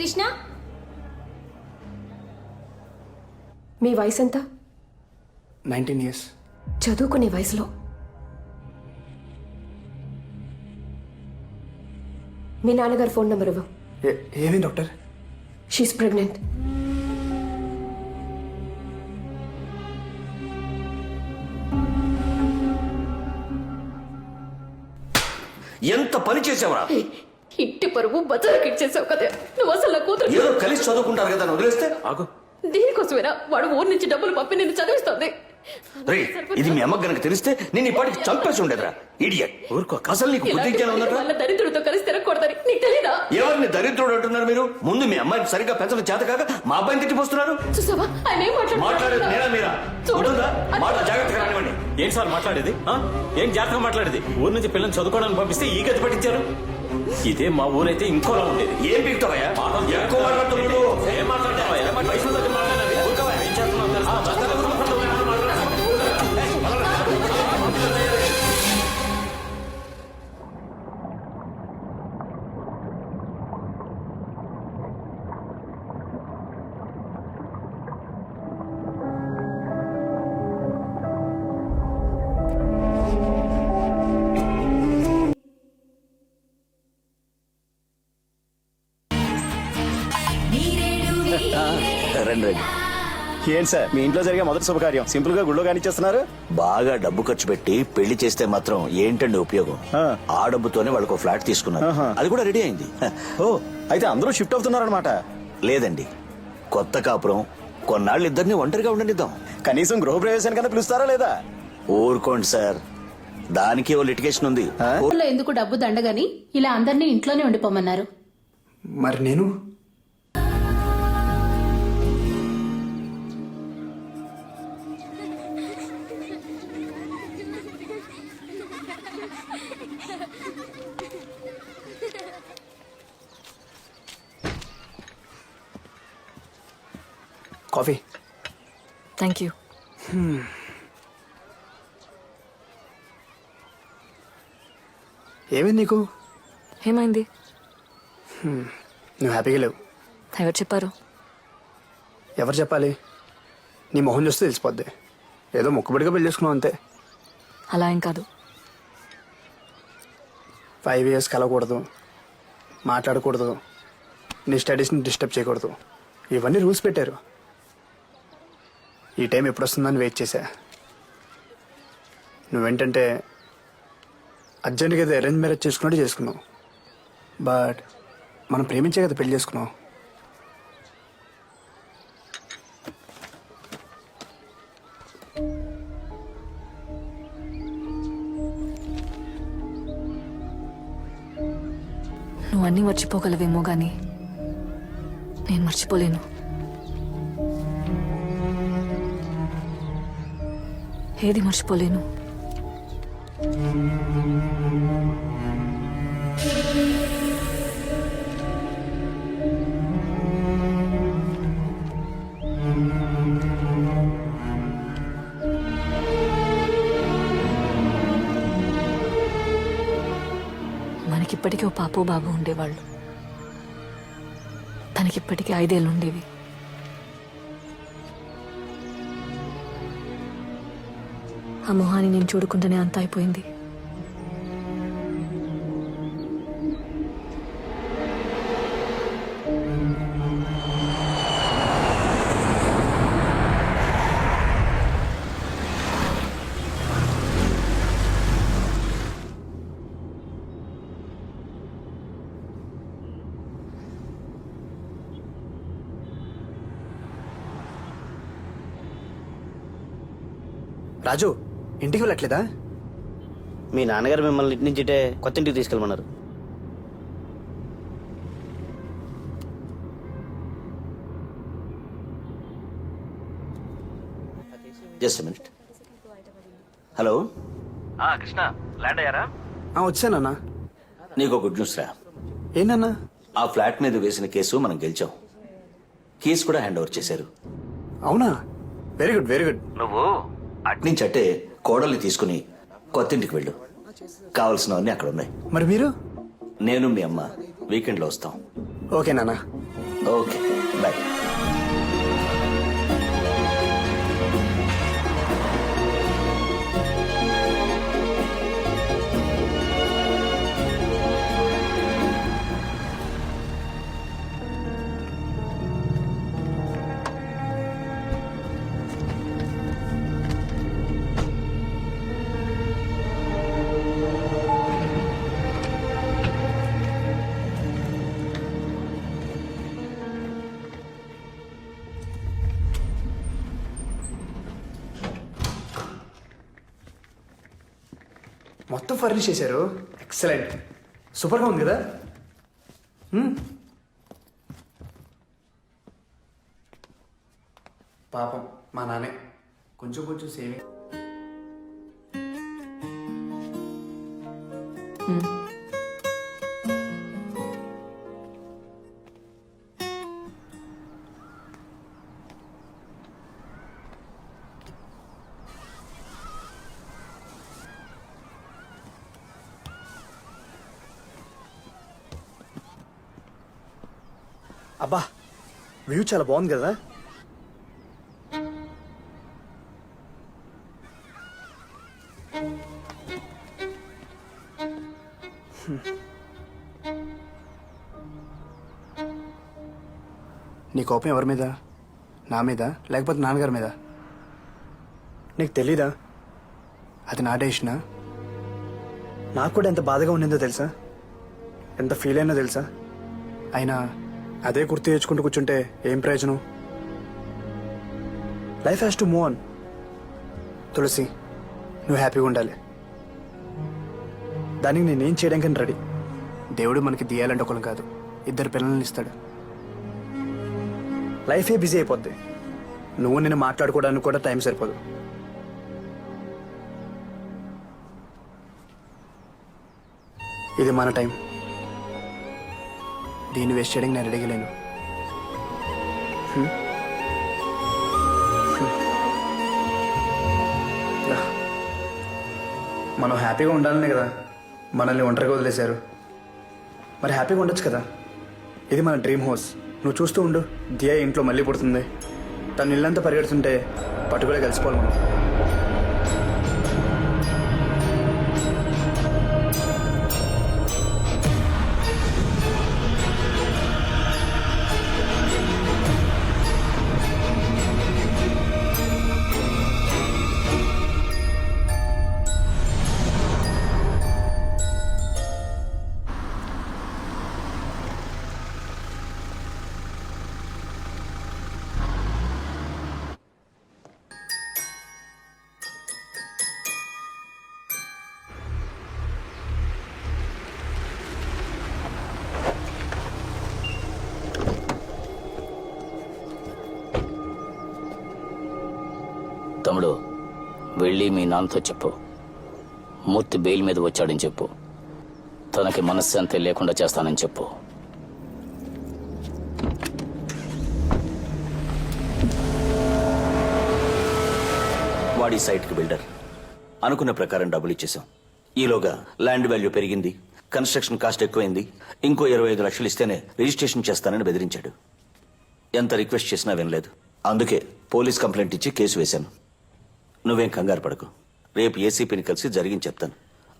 కృష్ణ, మీ వయసు ఎంత? 19 years. చదువుకునే వయసులో మీ నాన్నగారు ఫోన్ నెంబర్ ఇవ్వు. ఏమేం డాక్టర్? She's pregnant. ఎంత పని చేసావురా? ఇంటి పరువు బజార్కి ఇచ్చేసావు కదా. నువ్వు అసలు నా కూతురు ఏదో కలిసి చదువుకుంటారు కదా, వదిలేస్తే ఆగు. దీనికోసమేనా వాడు ఊరి నుంచి డబ్బులు పంపి నిన్ను చదివిస్తుంది? రే, ఇది మీ అమ్మకి గనక తెలిస్తే నేను ఇప్పటికి చంపేసి ఉండేదిరా. ఇడియట్. ఊరుకో. అసలు నీకు బుద్ధి జ్ఞానం ఉందట? వాళ్ళ దరిద్రుడితో కలిసి తిరగకూడదని నీకు తెలీదా? ఎవరిని దరిద్రుడు అంటున్నారు మీరు? ముందు మీ అమ్మాయిని సరిగ్గా పెంచడం చేత కాక మా అబ్బాయిని తిట్టిపోస్తున్నారు. చూసావా ఆయన ఏం మాట్లాడేది నేనా మీరా? చూడుందా మాట జాగ్రత్తగా రానివ్వండి. ఏం సార్ మాట్లాడేది? ఏం జాగ్రత్తగా మాట్లాడేది? ఊరు నుంచి పిల్లల్ని చదువుకోవడానికి పంపిస్తే ఈ గతి పట్టించారు. ఇదే మా ఊరైతే ఇంకోలా ఉండేది. ఏం పీకుతావయ్యా? ఎక్కువ మాట్లాడుతున్నావు. ఏం మాట్లాడతావయ్యా? వయసు దగ్గర మాట్లాడాలి. ఊరుకోవయ్యా. ఏం చేస్తున్నావు తెలుసా? రండి రండి. ఏంటి సార్ మీ ఇంట్లో జరిగే మొదటి శుభకార్యం సింపుల్ గా గుళ్ళో కానిచ్చేస్తున్నారు? బాగా డబ్బు ఖర్చు పెట్టి పెళ్లి చేస్తే మాత్రం ఏంటండి ఉపయోగం? ఆ డబ్బుతోనే వాళ్ళకు ఫ్లాట్ తీసుకున్నారు. అది కూడా రెడీ అయింది. ఓ అయితే అందరూ షిఫ్ట్ అవుతున్నారనమాట. లేదండి, కొత్త కాపురం కొన్నాళ్ళు ఇద్దరిని ఒంటరిగా ఉండనిద్దాం. కనీసం గృహప్రవేశానికన్నా పిలుస్తారా లేదా? ఊరుకోండి సార్, దానికి ఓ లిటిగేషన్ ఉంది. ఊర్లో ఎందుకు డబ్బు దండగని ఇలా అందరినీ ఇంట్లోనే ఉండిపోమన్నారు. మరి నేను కాఫీ. Thank you. ఏమైంది నీకు? ఏమైంది? నువ్వు హ్యాపీగా లేవు. ఎవరు చెప్పారు? ఎవరు చెప్పాలి? నీ మొహం చూస్తే తెలిసిపోద్ది. ఏదో మొక్కుబడిగా పెళ్లి చేసుకున్నావు అంతే. అలా ఏం కాదు. 5 years కలవకూడదు, మాట్లాడకూడదు, నీ స్టడీస్ని డిస్టర్బ్ చేయకూడదు, ఇవన్నీ రూల్స్ పెట్టారు. ఈ టైం ఎప్పుడు వస్తుందని వెయిట్ చేశా. నువ్వేంటంటే అర్జెంట్గా ఏదో అరేంజ్ మ్యారేజ్ చేసుకున్నట్టు చేసుకున్నావు. బట్ మనం ప్రేమించే కదా పెళ్లి చేసుకున్నావు. నువ్వు అన్నీ మర్చిపోగలవేమో గాని నేను మర్చిపోలేను. ఏది మర్చిపోలేను. మనకిప్పటికీ ఓ పాపో బాబు ఉండేవాళ్ళు. తనకిప్పటికీ 5 ఏళ్ళు ఉండేవి. ఆ మొహాన్ని నేను చూడకుండానే అంత అయిపోయింది. రాజు, ఇంటికి వెళ్ళట్లేదా? మీ నాన్నగారు మిమ్మల్ని ఇంటి నుంచి కొత్త ఇంటికి తీసుకెళ్ళమన్నారు. Just minute. Hello Krishna, land అయ్యారా? వచ్చానన్నా. నీకు గుడ్ న్యూస్ రా. ఏంటన్నా? ఆ ఫ్లాట్ మీద వేసిన కేసు మనం గెలిచాం. కేసు కూడా హ్యాండ్ ఓవర్ చేశారు. అవునా? Very good, very good. నువ్వు అట్నుంచి అట్టే కోడల్ని తీసుకుని కొత్తింటికి వెళ్ళు. కావలసినవన్నీ అక్కడ ఉన్నాయి. మరి మీరు? నేను మీ అమ్మ వీకెండ్లో వస్తాం. ఓకే నాన్న. Okay bye. మొత్తం ఫర్నిష్ చేశారు. ఎక్సలెంట్, సూపర్గా ఉంది కదా. పాపం మా నాన్నే కొంచెం కొంచెం సేవింగ్. అబ్బా, వ్యూ చాలా బాగుంది కదా. నీ కోపం ఎవరి మీద? నా మీద లేకపోతే నాన్నగారి మీద? నీకు తెలీదా అది నా డెసిషనా? నాకు కూడా ఎంత బాధగా ఉండిందో తెలుసా, ఎంత ఫీల్ అయినా తెలుసా. అయినా అదే గుర్తు తెచ్చుకుంటూ కూర్చుంటే ఏం ప్రయోజనం? Life has to move on. Tulasi, నువ్వు హ్యాపీగా ఉండాలి. దానికి నేనేం చేయడానికి రెడీ. దేవుడు మనకి దియాలంటే ఒకరు కాదు, 2 పిల్లల్ని ఇస్తాడు. లైఫే బిజీ అయిపోద్ది. నువ్వు నేను మాట్లాడుకోవడానికి కూడా టైం సరిపోదు. ఇది మన టైం. దీన్ని వేస్ట్ చేయడానికి నేను అడగలేను. మనం హ్యాపీగా ఉండాలనే కదా మనల్ని ఒంటరిగా వదిలేశారు. మరి హ్యాపీగా ఉండొచ్చు కదా. ఇది మన డ్రీమ్ హౌస్. నువ్వు చూస్తూ ఉండు, దియా ఇంట్లో మళ్ళీ పుడుతుంది. తను ఇల్లంతా పరిగెడుతుంటే పట్టుకునే కలిసిపోవాలి మనం. తమ్ముడు, వెళ్ళి మీ నాన్నతో చెప్పు, మూర్తి బెయిల్ మీద వచ్చాడని చెప్పు. తనకి మనశ్శాంతి లేకుండా చేస్తానని చెప్పు. వాడి సైట్కి బిల్డర్ అనుకున్న ప్రకారం డబ్బులు ఇచ్చేసాం. ఈలోగా ల్యాండ్ వాల్యూ పెరిగింది, కన్స్ట్రక్షన్ కాస్ట్ ఎక్కువైంది. ఇంకో 25 లక్షలు ఇస్తేనే రిజిస్ట్రేషన్ చేస్తానని బెదిరించాడు. ఎంత రిక్వెస్ట్ చేసినా వినలేదు. అందుకే పోలీస్ కంప్లైంట్ ఇచ్చి కేసు వేశాను. నువ్వేం కంగారు పడకు. రేపు ఏసీపీని కలిసి జరిగింది చెప్తాను.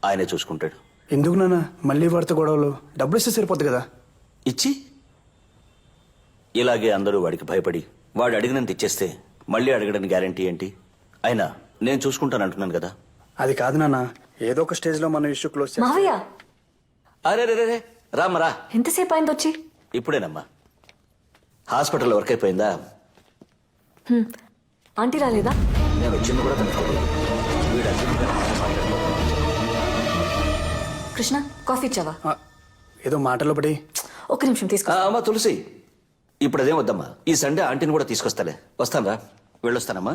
ఆయనే చూసుకుంటాడు. ఎందుకు నాన్న మళ్ళీ వాడితో గొడవలు? డబ్బులు ఇస్తే సరిపోద్ది కదా. ఇచ్చి ఇలాగే అందరూ వాడికి భయపడి వాడు అడిగినంత ఇచ్చేస్తే మళ్ళీ అడగడానికి గ్యారంటీ ఏంటి? అయినా నేను చూసుకుంటానంటున్నాను కదా. అది కాదు నాన్న, ఏదో ఒక స్టేజ్ లో మన ఇష్యూ క్లోజ్ చేయాలి. మావయ్య, అరే రే రే రామరా, ఎంతసేపు అయింది వచ్చి? ఇప్పుడేనమ్మా. హాస్పిటల్ వర్క్ అయిపోయిందా? ఆంటీ రాలేదా? నేను వచ్చింది కూడా కనుక్కోలేదు. వీడు అర్జెంట్గా మాట్లాడలేదు. కృష్ణ, కాఫీ ఇచ్చావా? ఏదో మాటలో పడి. ఒక్క నిమిషం తీసుకో. అమ్మా తులసి, ఇప్పుడు అదేం వద్దమ్మా. ఈ సండే ఆంటీని కూడా తీసుకొస్తాలే. వస్తానరా, వెళ్ళొస్తానమ్మా.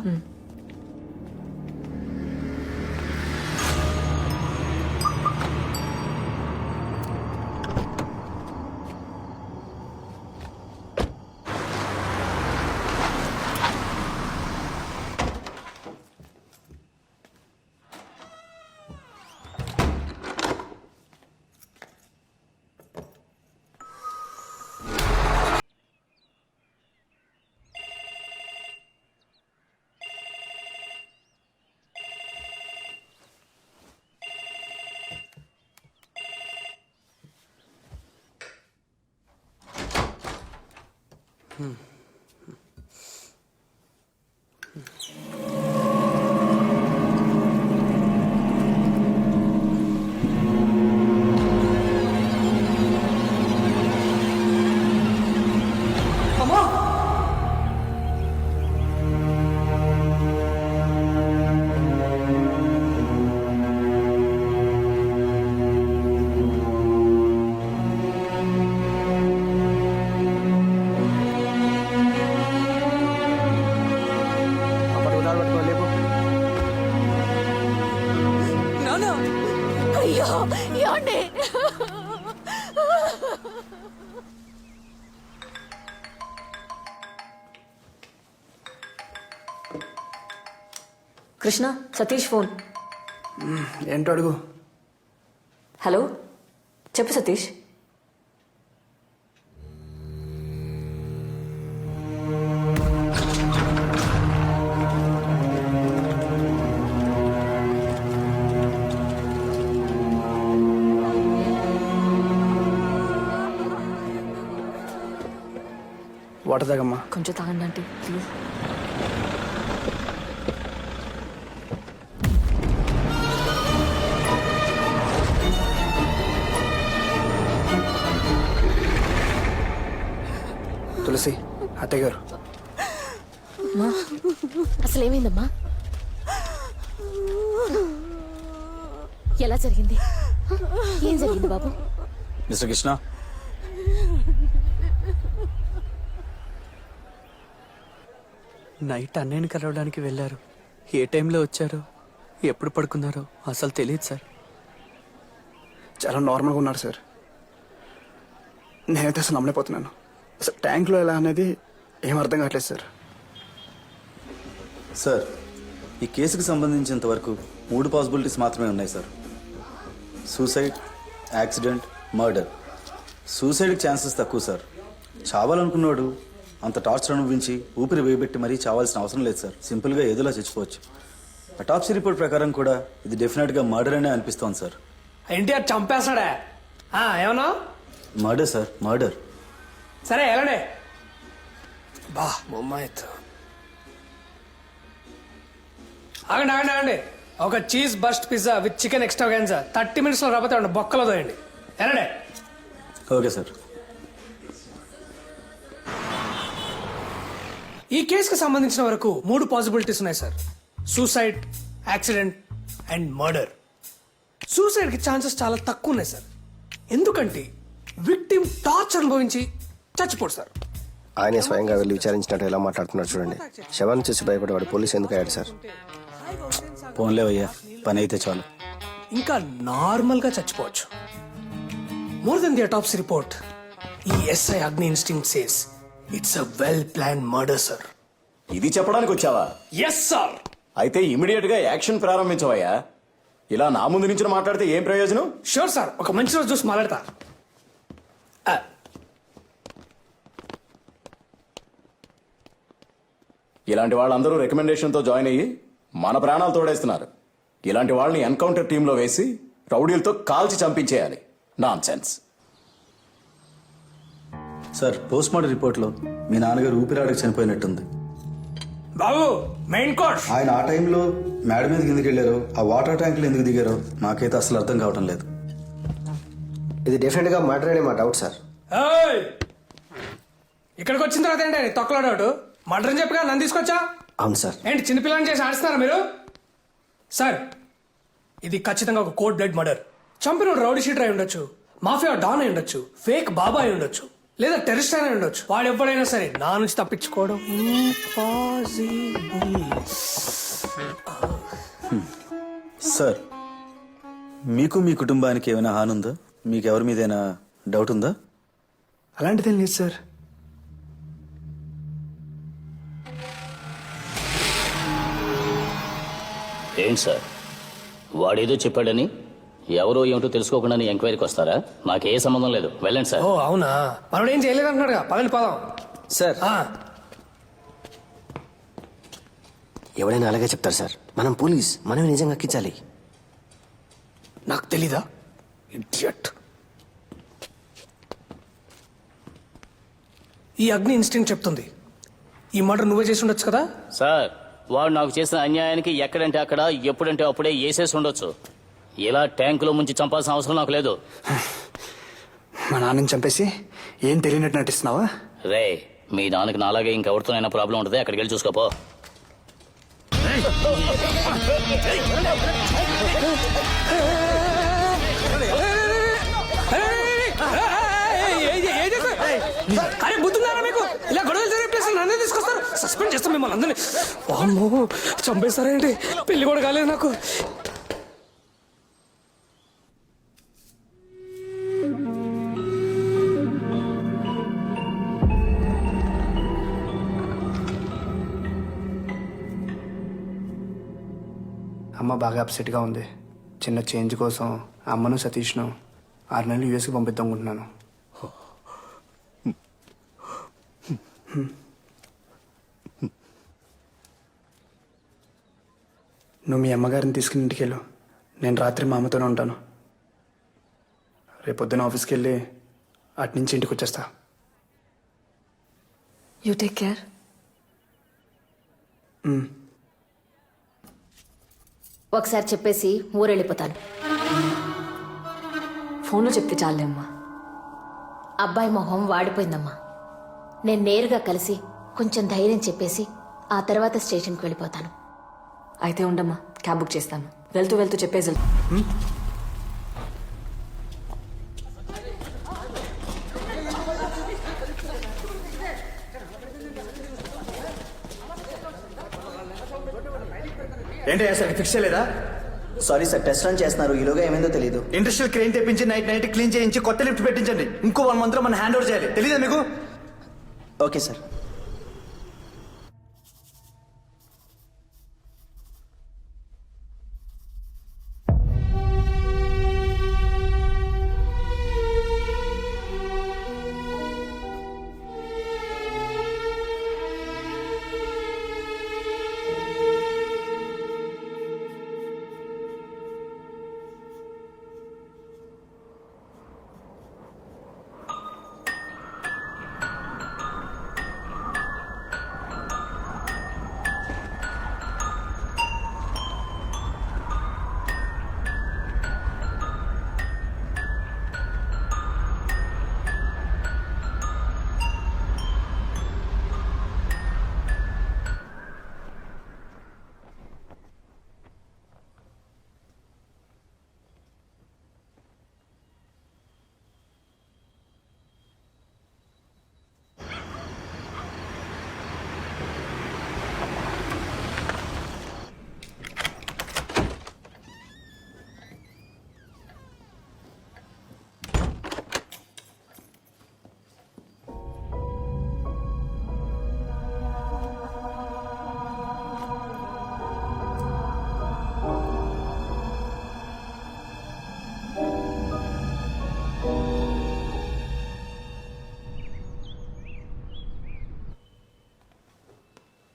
అప్పటి ఉదాహరణ పట్టుకో, లేపు. అయ్యో ఏమండి కృష్ణ, సతీష్ ఫోన్. ఏంటో అడుగు. హలో, చెప్పు సతీష్. వాటర్ తాగమ్మా. కొంచెం తాగండి ఆంటీ ప్లీజ్. తులసి, అత్తయ్య గారు. అసలు ఏమైందమ్మా? ఎలా జరిగింది? ఏం జరిగింది బాబు? మిస్టర్ కృష్ణ, నైట్ అన్నయ్యని కలవడానికి వెళ్ళారు. ఏ టైంలో వచ్చారో, ఎప్పుడు పడుకున్నారో అసలు తెలియదు సార్. చాలా నార్మల్గా ఉన్నారు సార్. నేనైతే అసలు నమ్మలేకపోతున్నాను. అసలు ట్యాంక్లో ఎలా అనేది ఏం అర్థం కావట్లేదు సార్. సార్ ఈ కేసుకు సంబంధించినంత వరకు 3 పాసిబిలిటీస్ మాత్రమే ఉన్నాయి సార్. Suicide, accident, murder. సూసైడ్కి ఛాన్సెస్ తక్కువ సార్. చావాలనుకున్నాడు అంత టార్చర్ అనుభవించి ఊపిరి వేయబెట్టి మరీ చావాల్సిన అవసరం లేదు సార్. సింపుల్గా ఏదోలా చచ్చిపోవచ్చు. అటాప్సీ రిపోర్ట్ ప్రకారం కూడా ఇది డెఫినెట్గా మర్డర్ అనే అనిపిస్తోంది సార్. ఎన్టీఆర్ చంపేస్తాడా? ఏమన్నా? Murder sir, murder. సరే ఎలానే బా బొమ్మాయితో ఆగండి ఆగండి ఆగండి. ఒక cheese burst pizza with chicken extravaganza 30 minutesలో రాబోతే బొక్కలో దోయండి. ఎలానే? Okay sir. ఈ కేసుకు సంబంధించిన వరకు 3 పాసిబిలిటీస్ ఉన్నాయి sir. Suicide, accident and murder. Suicide కి ఛాన్సెస్ చాలా తక్కువ ఉన్నాయి సార్. ఎందుకంటే విక్టిమ్ టార్చర్ అనుభవించి చచ్చిపోడు సార్. ఆయనే స్వయంగా వెళ్ళి విచారించినట్టు ఎలా మాట్లాడుతున్నారు చూడండి. శవాన్ని చూసి భయపడేవాడు పోలీసు ఎందుకు అయ్యాడు సార్? పోన్లేవయ్యా, పని అయితే చాలు. ఇంకా నార్మల్ గా చచ్చిపోవచ్చు. More than the autopsy report, ఈ ఎస్ఐ అగ్ని instinct says it's a well plan murder sir. ఇది చెప్పడానికి వచ్చావా? Yes sir. అయితే ఇమీడియట్ గా యాక్షన్ ప్రారంభించవయ్యా. ఇలా నా ముందు నుంచి మాట్లాడితే ఏం ప్రయోజనం? షూర్ సార్, ఒక మంచి రోజు చూసి మాట్లాడతా. ఇలాంటి వాళ్ళందరూ రికమెండేషన్తో జాయిన్ అయ్యి మన ప్రాణాలు తోడేస్తున్నారు. ఇలాంటి వాళ్ళని ఎన్కౌంటర్ టీంలో వేసి రౌడీలతో కాల్చి చంపించేయాలి. Nonsense. Sir, post mortem రిపోర్ట్లో మీ నాన్నగారు ఊపిరాడకి చనిపోయినట్టుంది. బాబు, మెయిన్ కోర్స్. ఆయన ఆ టైంలో మేడ మీదకి ఎందుకు వెళ్ళారో, ఆ వాటర్ ట్యాంకులు ఎందుకు దిగారో నాకైతే అసలు అర్థం కావటం లేదు. ఇది డెఫినెట్ గా మర్డర్ అనే మా డౌట్ సార్. ఇక్కడికి వచ్చిన తర్వాత ఏంటి తొక్కలో డౌట్? మర్డర్ అని చెప్పగా నన్ను తీసుకొచ్చా? అవును సార్. ఏంటి చిన్నపిల్లని చేసి ఆడిస్తున్నారా మీరు? సార్, ఇది ఖచ్చితంగా ఒక కోల్డ్ బ్లడ్ మర్డర్. చంపిన రౌడీ షీటర్ అయి ఉండొచ్చు, మాఫియా డాన్ అయి ఉండొచ్చు, ఫేక్ బాబా అయి ఉండొచ్చు, లేదా టెర్రరిస్ట్ అయినా ఉండొచ్చు. వాడు ఎవడైనా సరే నా నుంచి తప్పించుకోవడం ఇంపాసిబుల్. సార్, మీకు మీ కుటుంబానికి ఏమైనా హాని ఉందా? మీకు ఎవరి మీదైనా డౌట్ ఉందా? అలాంటిదేం లేదు సార్. ఏంటి సార్, వాడేదో చెప్పాడని ఎవరో ఏమిటో తెలుసుకోకుండా ఎంక్వైరీకి వస్తారా? నాకే సంబంధం లేదు, వెళ్ళండి సార్. ఓ అవునా, మనోడు ఏం చేయలేదు అంటున్నాడుగా, పదండి పదం. సార్, ఎవడైనా అలాగే చెప్తారు సార్. మనం పోలీస్, మనమే నిజంగా ఎక్కించాలి. నాకు తెలీదా ఇడియట్? ఈ అగ్ని ఇన్స్టింక్ట్ చెప్తుంది ఈ మర్డర్ నువ్వే చేసి ఉండొచ్చు కదా. సార్ వాడు నాకు చేసిన అన్యాయానికి ఎక్కడంటే అక్కడ ఎప్పుడంటే అప్పుడే వేసేసి ఉండొచ్చు. ఇలా ట్యాంకులో ముంచి చంపాల్సిన అవసరం నాకు లేదు. మా నాన్నని చంపేసి ఏం తెలియనట్టు నటిస్తున్నావా? రే మీ నాన్నకి నాలాగే ఇంకెవరితోనైనా ప్రాబ్లం ఉంటుంది, అక్కడికి వెళ్ళి చూసుకోపో. అరే బుద్ధున్నారా మీకు? ఇలా గొడవలు జరిగే ప్లేస్ నన్నే తీసుకొస్తారు, సస్పెండ్ చేస్తాం మిమ్మల్ని అందరినీ. అమ్మో చంపేస్తారేంటి? పెళ్లి కూడా కాలేదు నాకు. అమ్మ బాగా అప్సెట్గా ఉంది. చిన్న చేంజ్ కోసం అమ్మను సతీష్ను 6 నెలలు యూఎస్కి పంపిద్దామనుకుంటున్నాను. నువ్వు మీ అమ్మగారిని తీసుకుని ఇంటికి వెళ్ళు. నేను రాత్రి మా అమ్మతోనే ఉంటాను. రేపొద్దున ఆఫీస్కి వెళ్ళి అట్నుంచి ఇంటికి వచ్చేస్తా. You take care. ఒకసారి చెప్పేసి ఊరెళ్ళిపోతాను. ఫోన్లో చెప్తే చాలే అమ్మా. అబ్బాయి మొహం వాడిపోయిందమ్మా. నేను నేరుగా కలిసి కొంచెం ధైర్యం చెప్పేసి ఆ తర్వాత స్టేషన్కి వెళ్ళిపోతాను. అయితే ఉండమ్మా, క్యాబ్ బుక్ చేస్తాను. వెళ్తూ వెళ్తూ చెప్పేసి వెళ్తా. ఏంటి అసలు ఫిక్స్ చేయలేదా? సారీ సార్, టెస్ట్ రన్ చేస్తున్నారు, ఈలోగా ఏమైందో తెలియదు. ఇండస్ట్రియల్ క్రెయిన్ తెప్పించి నైట్ క్లీన్ చేయించి కొత్త లిఫ్ట్ పెట్టించండి. ఇంకో 1 month లో మనం హ్యాండ్ ఓవర్ చేయాలి. తెలీదా మీకు? Okay sir.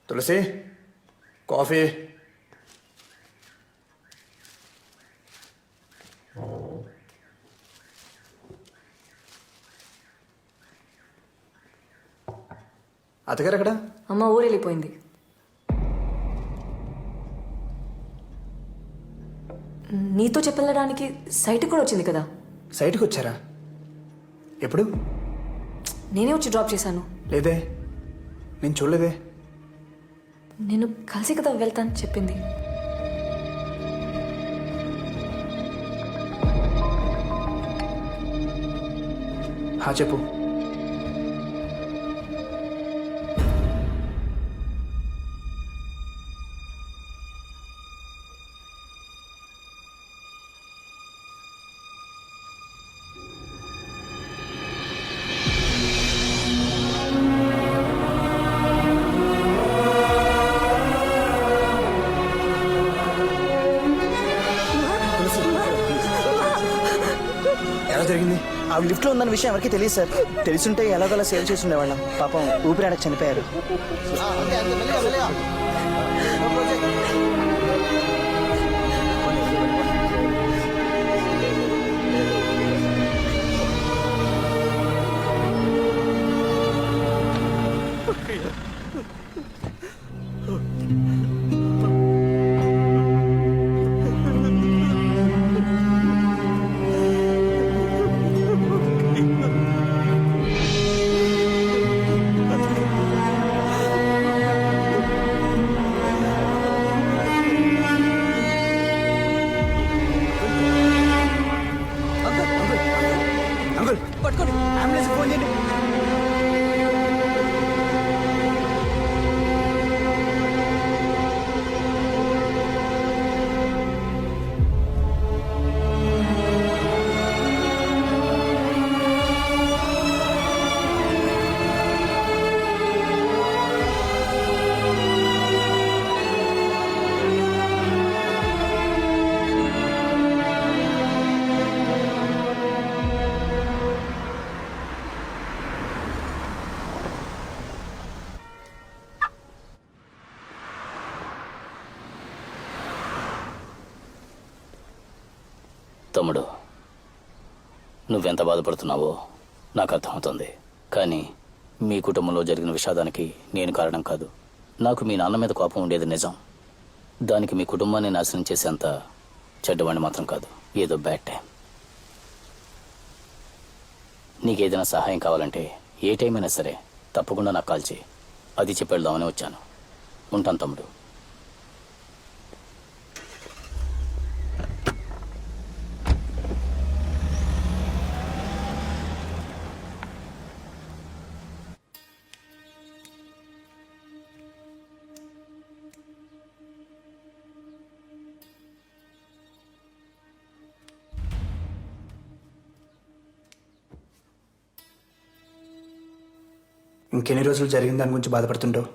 తులసి, కాఫీ. అత్తగారు ఎక్కడ? అమ్మ ఊరు వెళ్ళిపోయింది. నీతో చెప్పెళ్ళడానికి సైట్కి కూడా వచ్చింది కదా. సైట్కి వచ్చారా? ఎప్పుడు? నేనే వచ్చి డ్రాప్ చేశాను. లేదే, నేను చూడలేదే. నేను కలిసి కదా వెళ్తాను చెప్పింది. చెప్పు. ఎలా జరిగింది? ఆవిడ లిఫ్ట్లో ఉందన్న విషయం ఎవరికి తెలియదు సార్. తెలుసుంటే ఎలాగోలా సేవ్ చేసి ఉండేవాళ్ళం. పాపం ఊపిరాడక చనిపోయారు. అంకుల్ పట్టుకోండి అంబులెన్స్ ఫోన్ చేయండి. తమ్ముడు, నువ్వెంత బాధపడుతున్నావో నాకు అర్థమవుతుంది. కానీ మీ కుటుంబంలో జరిగిన విషాదానికి నేను కారణం కాదు. నాకు మీ నాన్న మీద కోపం ఉండేది నిజం. దానికి మీ కుటుంబాన్ని నాశనం చేసేంత చెడ్డవాడిని మాత్రం కాదు. ఏదో బ్యాడ్ టైం. నీకేదైనా సహాయం కావాలంటే ఏ టైం అయినా సరే తప్పకుండా నాకు కాల్ చేయి. అది చెప్పి వెళ్దామని వచ్చాను. ఉంటాను తమ్ముడు. ఇంకెన్ని రోజులు జరిగిన దాని గురించి బాధపడుతుంటావు?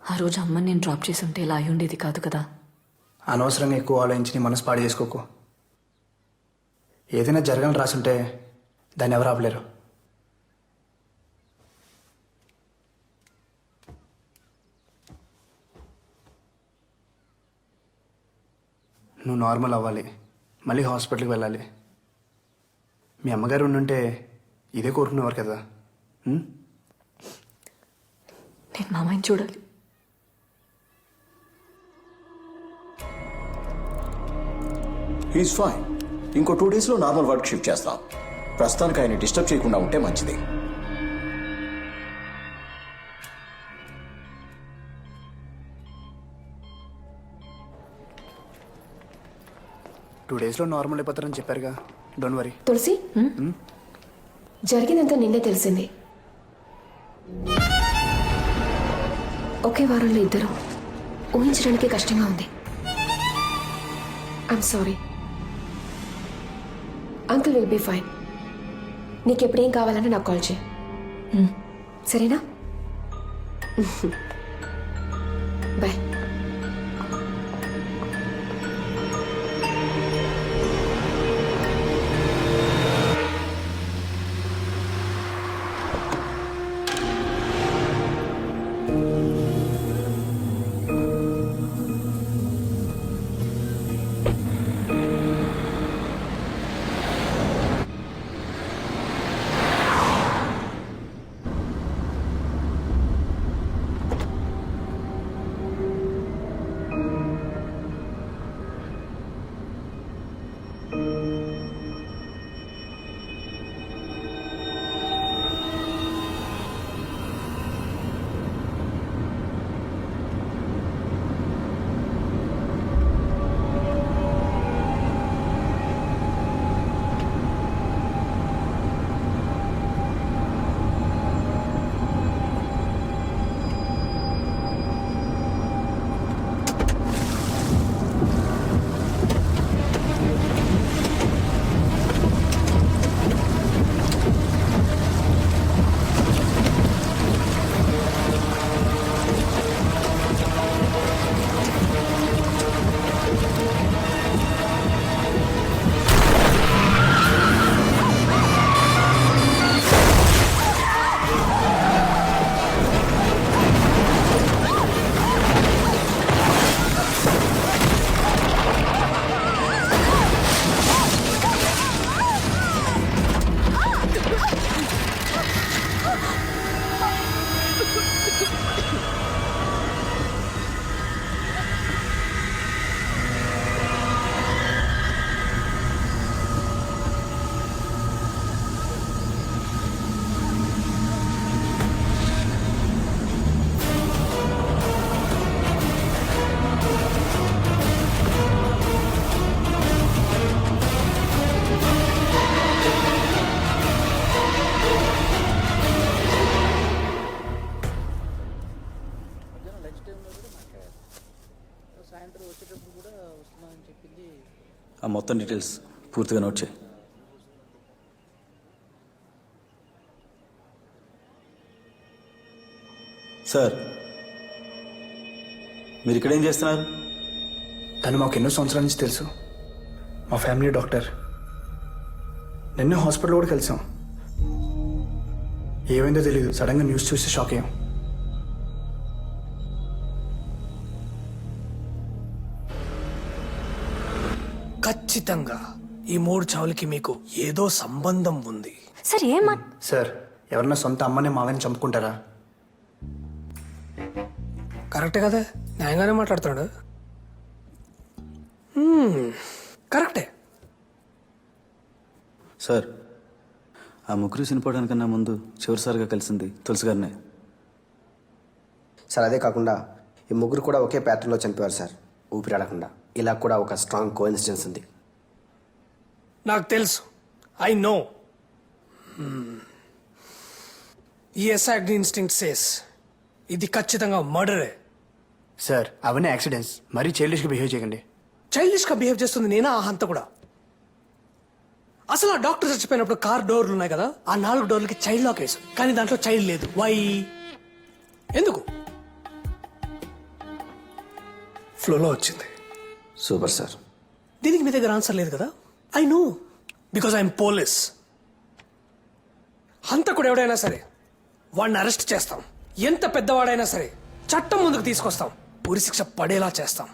ఆ రోజు అమ్మని నేను డ్రాప్ చేసి ఉంటే ఇలా అయి ఉండేది కాదు కదా. అనవసరంగా ఎక్కువ ఆలోచించి నీ మనసు పాడు చేసుకోకు. ఏదైనా జరగాలని రాసుంటే దాన్ని ఎవరు ఆపలేరు. నువ్వు నార్మల్ అవ్వాలి, మళ్ళీ హాస్పిటల్కి వెళ్ళాలి. మీ అమ్మగారు ఉండుంటే ఇదే కోరుకునేవారు కదా. నేను మామయ్యని చూడాలి. He's fine. ఇంకో 2 డేస్లో నార్మల్ వర్క్ షిఫ్ట్ చేస్తాం. ప్రస్తుతానికి ఆయన డిస్టర్బ్ చేయకుండా ఉంటే మంచిది. టూ డేస్లో నార్మల్ అయిపోతారని చెప్పారుగా. Don't worry. తులసి, జరిగిందంతా నిన్నే తెలిసింది. ఒకే వారంలో ఇద్దరు ఊహించడానికి కష్టంగా ఉంది. I'm sorry. Uncle will be fine. నీకు ఎప్పుడేం కావాలంటే నాకు కాల్ చేయి. సరేనా? బాయ్. మొత్తం డీటెయిల్స్ పూర్తిగా నోట్ చేయి. సార్, మీరు ఇక్కడ ఏం చేస్తున్నారు? తను మాకు ఎన్నో సంవత్సరాల నుంచి తెలుసు. మా ఫ్యామిలీ డాక్టర్. నిన్నే హాస్పిటల్ కూడా కలిసాం. ఏమైందో తెలియదు, సడన్గా న్యూస్ చూసి షాక్ అయ్యాం. ఖచ్చితంగా ఈ 3 చావులకి మీకు ఏదో సంబంధం ఉంది. సార్ సార్, ఎవరన్నా సొంత అమ్మని మావని చంపుకుంటారా? కరెక్టే కదా, న్యాయంగానే మాట్లాడుతున్నాడు. కరెక్టే. సార్, ఆ ముగ్గురు చనిపోవడానికన్నా ముందు చివరిసారిగా కలిసింది తులసి గారినే. సార్, అదే కాకుండా ఈ ముగ్గురు కూడా ఒకే ప్యాటర్న్లో చనిపోయారు సార్, ఊపిరాడకుండా. ఇలా కూడా ఒక స్ట్రాంగ్ కోఇన్సిడెన్స్ ఉంది. నాకు తెలుసు, ఐ నో. ఈ ఎస్ఐ ఇన్స్టింక్ట్ సేస్ ఇది ఖచ్చితంగా మర్డరే. సార్, అవన్నీ యాక్సిడెంట్స్. మరీ చైల్డిష్గా బిహేవ్ చేయకండి. చైల్డిష్గా బిహేవ్ చేస్తుంది నేనా? ఆ హంత కూడా. అసలు ఆ డాక్టర్ చచ్చిపోయినప్పుడు కార్ డోర్లు ఉన్నాయి కదా, ఆ 4 డోర్లకి చైల్డ్ లాక్ వేసాం, కానీ దాంట్లో చైల్డ్ లేదు. వై? ఎందుకు? ఫ్లోలో వచ్చింది. Super sir. దీనికి మీ దగ్గర ఆన్సర్ లేదు కదా? I know, because I'm police. హంతకుడు ఎవడైనా సరే వాడిని అరెస్ట్ చేస్తాం. ఎంత పెద్దవాడైనా సరే చట్టం ముందుకు తీసుకొస్తాం. ఉరి శిక్ష పడేలా చేస్తాం.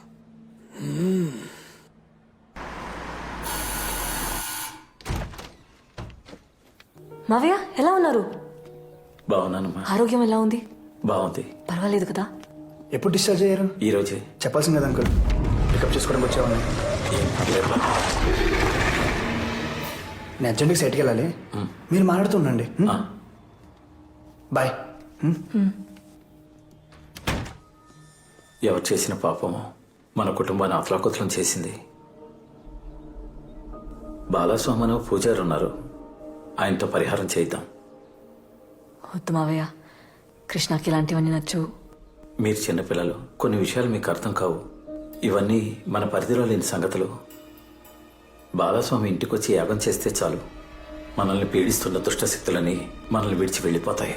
మావయ్య ఎలా ఉన్నారు? బాగున్నానమ్మా. ఆరోగ్యం ఎలా ఉంది? బాగుంది. పర్వాలేదు కదా? ఎప్పుడు డిశ్చార్జ్ అయ్యారు? ఈ రోజే. చెప్పాల్సింది కదా అంకుల్, పికప్ చేసుకోవడానికి వచ్చేవాడిని. ఏం పర్లేదు. నేను అర్జెంట్గా సైట్కి వెళ్ళాలి. మీరు మాట్లాడుతూ ఉండండి. బాయ్. ఎవరు చేసిన పాపమో మన కుటుంబాన్ని అతలాకుతలం చేసింది. బాలస్వామను పూజారు ఉన్నారు, ఆయనతో పరిహారం చేద్దాం. వద్దు మావయ్య, కృష్ణకి ఇలాంటివన్నీ నచ్చవు. మీరు చిన్నపిల్లలు, కొన్ని విషయాలు మీకు అర్థం కావు. ఇవన్నీ మన పరిధిలో లేని సంగతులు. బాలస్వామి ఇంటికొచ్చి యాగం చేస్తే చాలు, మనల్ని పీడిస్తున్న దుష్టశక్తులని మనల్ని విడిచి వెళ్ళిపోతాయి.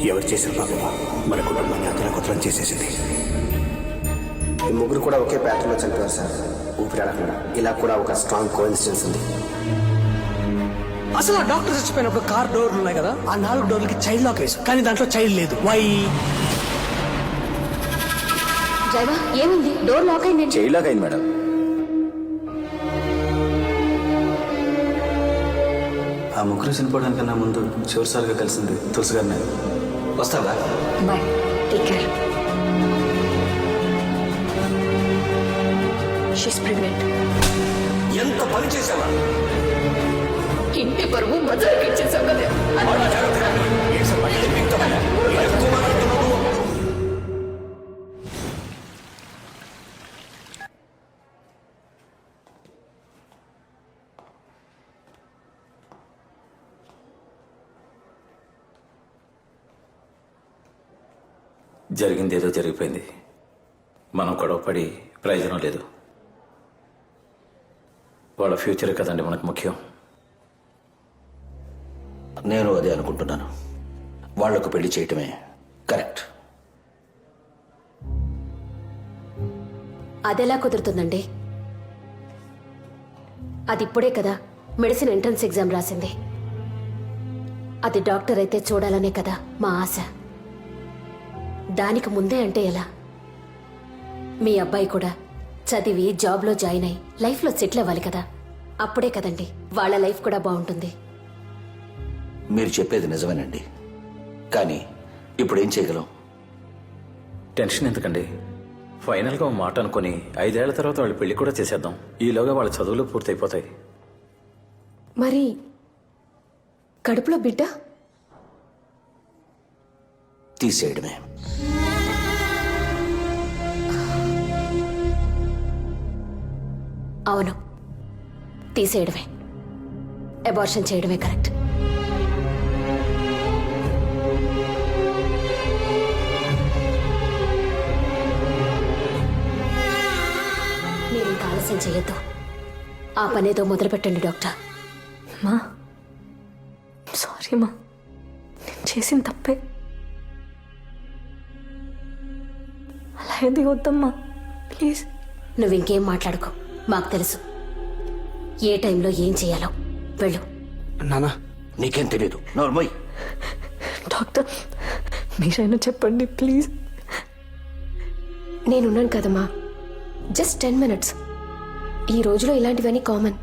ఎవరు చేసిన పాపమా మన కుటుంబాన్ని అతలాకుతలం చేసేసింది. ఈ ముగ్గురు కూడా ఒకే ప్యాటర్న్లో చనిపోయారు సార్, ఊపిరాడకుండా. ఇలా కూడా ఒక స్ట్రాంగ్ కోఇన్సిడెన్స్ ఉంది. అసలు ఆ డాక్టర్ చచ్చిపోయినప్పుడు కార్ డోర్లు ఉన్నాయి కదా, ఆ 4 డోర్లకి చైల్డ్ లాక్ వేసాం, కానీ దాంట్లో చైల్డ్ లేదు. వై? డ్రైవర్, ఏమైంది? డోర్ లాక్ అయింది. చైల్డ్ లాక్ అయింది మేడం. ఆ ముగ్గురు చనిపోవడానికన్నా ముందు చివరిసారిగా కలిసింది తులసి గారినే. వస్తావా? Bye, take care. She's pregnant. ఎంత పని చేసావా? ఇంటి పరువు బజార్కి ఇచ్చేసాం కదా. జరిగింది ఏదో జరిగిపోయింది. మనం గొడవపడి ప్రయోజనం లేదు. వాళ్ళ ఫ్యూచర్ కదండి మనకు ముఖ్యం. నేను అదే అనుకుంటున్నాను. వాళ్లకు పెళ్లి చేయటమే కరెక్ట్. అదెలా కుదురుతుందండి? అది ఇప్పుడే కదా మెడిసిన్ ఎంట్రన్స్ ఎగ్జామ్ రాసింది. అది డాక్టర్ అయితే చూడాలనే కదా మా ఆశ. దానికి ముందే అంటే ఎలా? మీ అబ్బాయి కూడా చదివి జాబ్లో జాయిన్ అయి లైఫ్లో సెటిల్ అవ్వాలి కదా. అప్పుడే కదండి వాళ్ళ లైఫ్ కూడా బాగుంటుంది. మీరు చెప్పేది నిజమేనండి, కానీ ఇప్పుడు ఏం చేయగలం? టెన్షన్ ఎందుకండి? ఫైనల్గా ఓ మాట అనుకుని 5 ఏళ్ల తర్వాత వాళ్ళ పెళ్లి కూడా చేసేద్దాం. ఈలోగా వాళ్ళ చదువులు పూర్తయిపోతాయి. మరి కడుపులో బిడ్డ? తీసేయడమే. అవును, తీసేయడమే. అబార్షన్ చేయడమే కరెక్ట్. మీరు ఇంకా ఆలస్యం చేయొద్దు. ఆ పనేదో మొదలు పెట్టండి డాక్టర్. మా సారీ మా, నేను చేసిన తప్పే. అలా ఏది వద్దమ్మా, ప్లీజ్. నువ్వు ఇంకేం మాట్లాడుకో, మాకు తెలుసు ఏ టైంలో ఏం చేయాలో. వెళ్ళు. నానా, నీకేం తెలీదు. నోర్మోయ్. డాక్టర్ మీరైనా చెప్పండి ప్లీజ్. నేనున్నాను కదమ్మా, జస్ట్ 10 minutes. ఈ రోజులో ఇలాంటివన్నీ కామన్.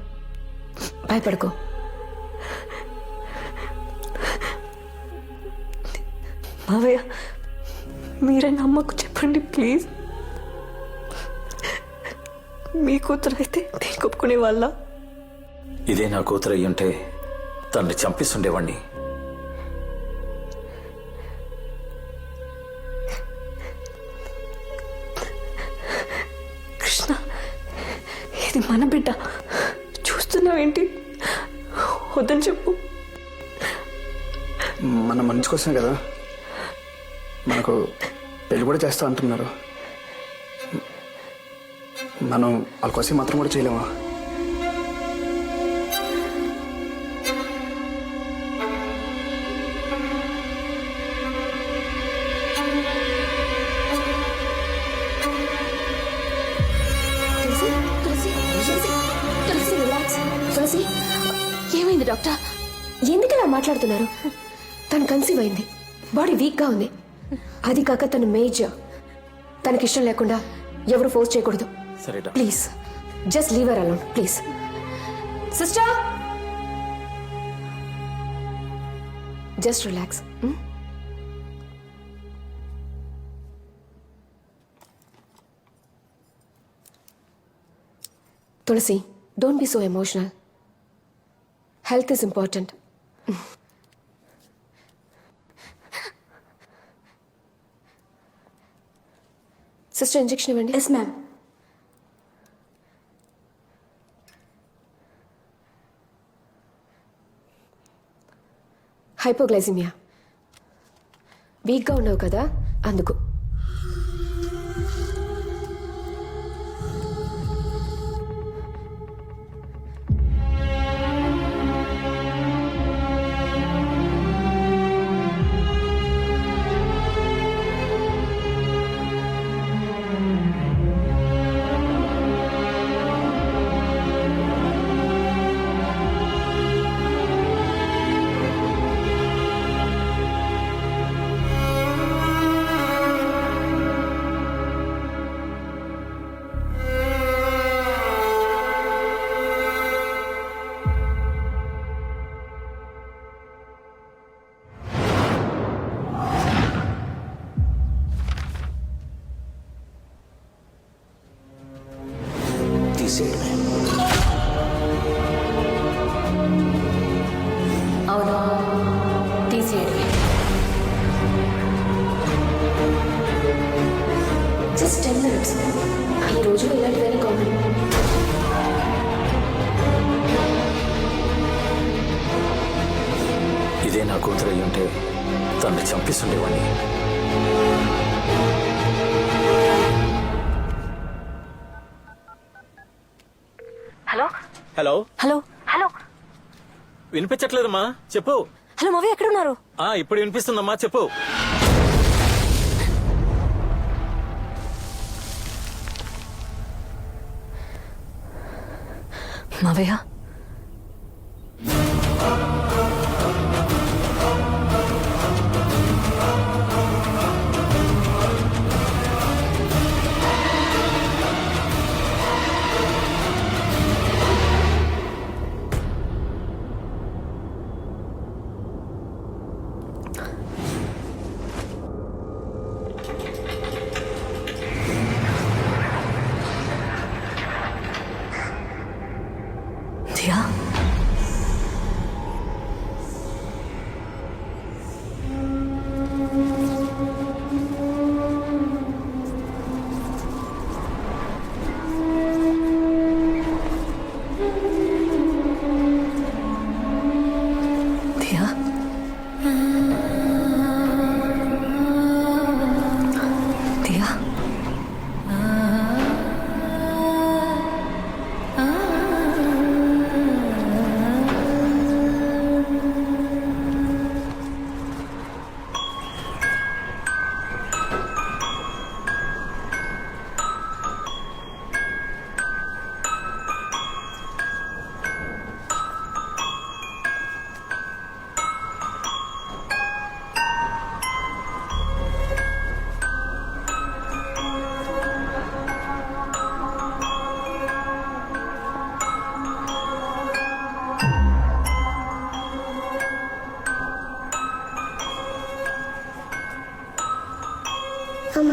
భయపడుకో. మావయ్య మీరైనా అమ్మకు చెప్పండి ప్లీజ్. మీ కూతురు అయితే నేను ఒప్పుకునే వాళ్ళ? ఇదే నా కూతురు అయ్యుంటే తనని చంపిస్తుండేవాణ్ణి. కృష్ణ, ఇది మన బిడ్డ. చూస్తున్నావేంటి? వద్దని చెప్పు. మన మంచి కోసమే కదా, మనకు పెళ్లి కూడా చేస్తా అంటున్నారు. మనం వాళ్ళ కోసం మాత్రం కూడా చేయలేమా? తులసి, ఏమైంది డాక్టర్? ఎందుకలా మాట్లాడుతున్నారు? తను కన్సీవ్ అయింది, బాడీ వీక్గా ఉంది. అది కాక తను మేజర్. తనకిష్టం లేకుండా ఎవరు ఫోర్స్ చేయకూడదు. సరే doctor. Please just leave her alone please. Sister, just relax. Tulasi, don't be so emotional. Health is important. Sister, injection ఇవ్వండి. Yes ma'am. హైపోగ్లైసిమియా. వీక్గా ఉన్నావు కదా, అందుకు. తీసేయడమే. అవును, తీసేయడమే. Just 10 minutes. ఈ రోజులో ఇలాంటివన్నీ కామన్. ఇదే నా కూతురు అయ్యుంటే తనని చంపిస్తుండేవాణ్ణి. హలో హలో హలో హలో వినిపించట్లేదమ్మా, చెప్పు. హలో మావయ్య, ఎక్కడ ఉన్నారు? ఇప్పుడు వినిపిస్తుందమ్మా, చెప్పు. మావయ్య, దియా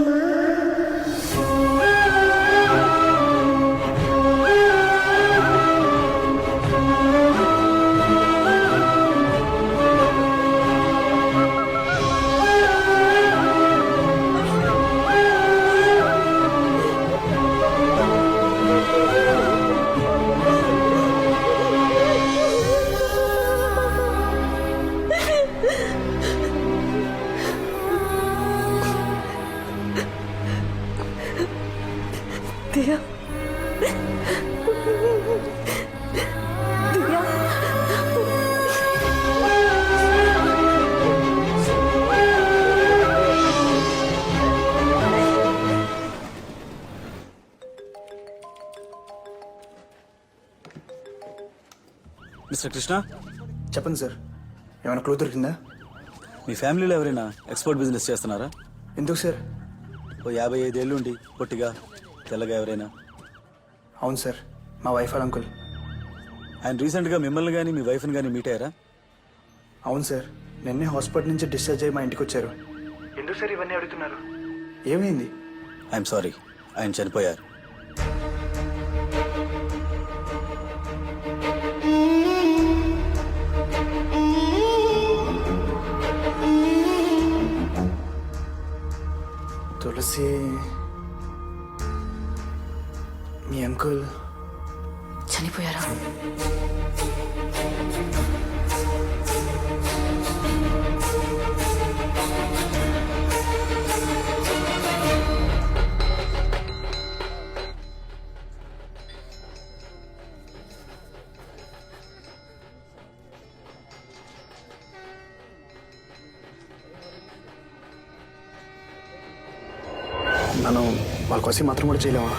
దియా మిస్టర్ కృష్ణ, చెప్పండి సార్, ఏమైనా క్లూ దొరికిందా? మీ ఫ్యామిలీలో ఎవరైనా ఎక్స్పోర్ట్ బిజినెస్ చేస్తున్నారా? ఎందుకు సార్? ఓ 55 ఏళ్ళు ఉండి పొట్టిగా తెల్లగా ఎవరైనా? అవును సార్, మా వైఫ్ వాళ్ళ అంకుల్. ఆయన రీసెంట్గా మిమ్మల్ని కానీ మీ వైఫ్ని కానీ మీట్ అయ్యారా? అవును సార్, నిన్నే హాస్పిటల్ నుంచి డిశ్చార్జ్ అయ్యి మా ఇంటికి వచ్చారు. ఎందుకు సార్ ఇవన్నీ అడుగుతున్నారు? ఏమైంది? ఐఎమ్ సారీ, ఆయన చనిపోయారు. తులసి మీ అంకుల్ చనిపోయారా? మనం వాళ్ళ కోసం మాత్రం కూడా చేయలేమా?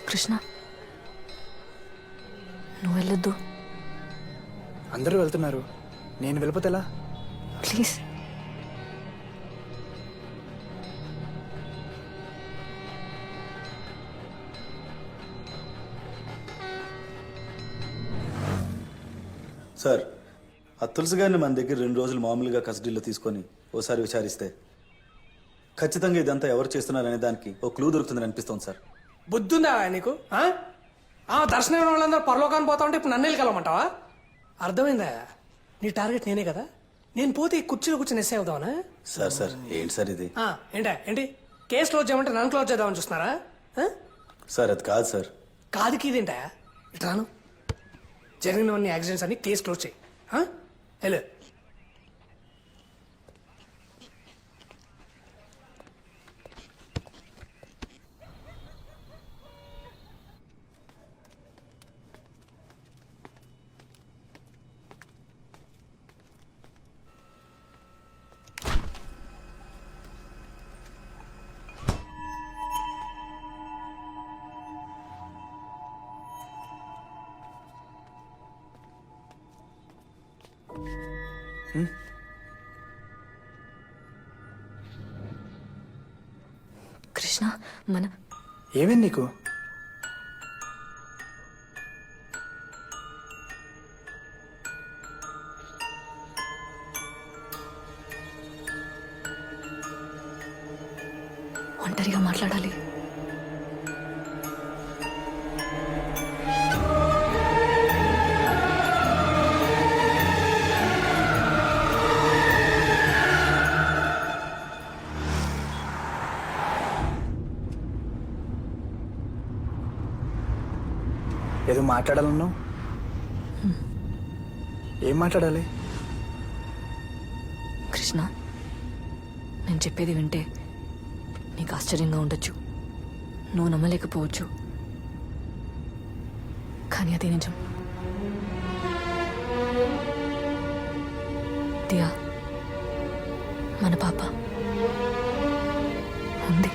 కృష్ణ, నువ్వు వెళ్ళొద్దు అందరూ వెళ్తున్నారు, నేను వెళ్ళిపోతే ఎలా? ప్లీజ్. సార్, ఆ తులసి గారిని మన దగ్గర 2 రోజులు మామూలుగా కస్టడీలో తీసుకొని ఓసారి విచారిస్తే ఖచ్చితంగా ఇదంతా ఎవరు చేస్తున్నారనే దానికి ఓ క్లూ దొరుకుతుందని అనిపిస్తోంది సార్. బుద్ధుందా నీకు? దర్శనం వాళ్ళందరూ పరలోకాన్ని పోతా ఉంటే ఇప్పుడు నన్ను వెళ్ళమంటావా? అర్థమైందా? నీ టార్గెట్ నేనే కదా. నేను పోతే ఈ కుర్చీలో కూర్చొని ఎస్ఐ అవుదావనా? సార్ ఏంటి సార్ ఇది? ఏంటి కేసు క్లోజ్ చేయమంటే నన్ను క్లోజ్ చేద్దామని చూస్తున్నారా? సార్ అది కాదు సార్. కాదు కీదేంటా? ఇట్లాను జరిగినవన్నీ యాక్సిడెంట్స్ అన్ని కేసు క్లోజ్ చేయి. హలో, కృష్ణ, మన ఏమైంది నీకు? ఒంటరిగా మాట్లాడాలి. ఏదో మాట్లాడాలన్నావు, ఏం మాట్లాడాలి? కృష్ణ, నేను చెప్పేది వింటే నీకు ఆశ్చర్యంగా ఉండొచ్చు, నువ్వు నమ్మలేకపోవచ్చు, కానీ అదే నిజం. దియా, మన పాప ఉంది.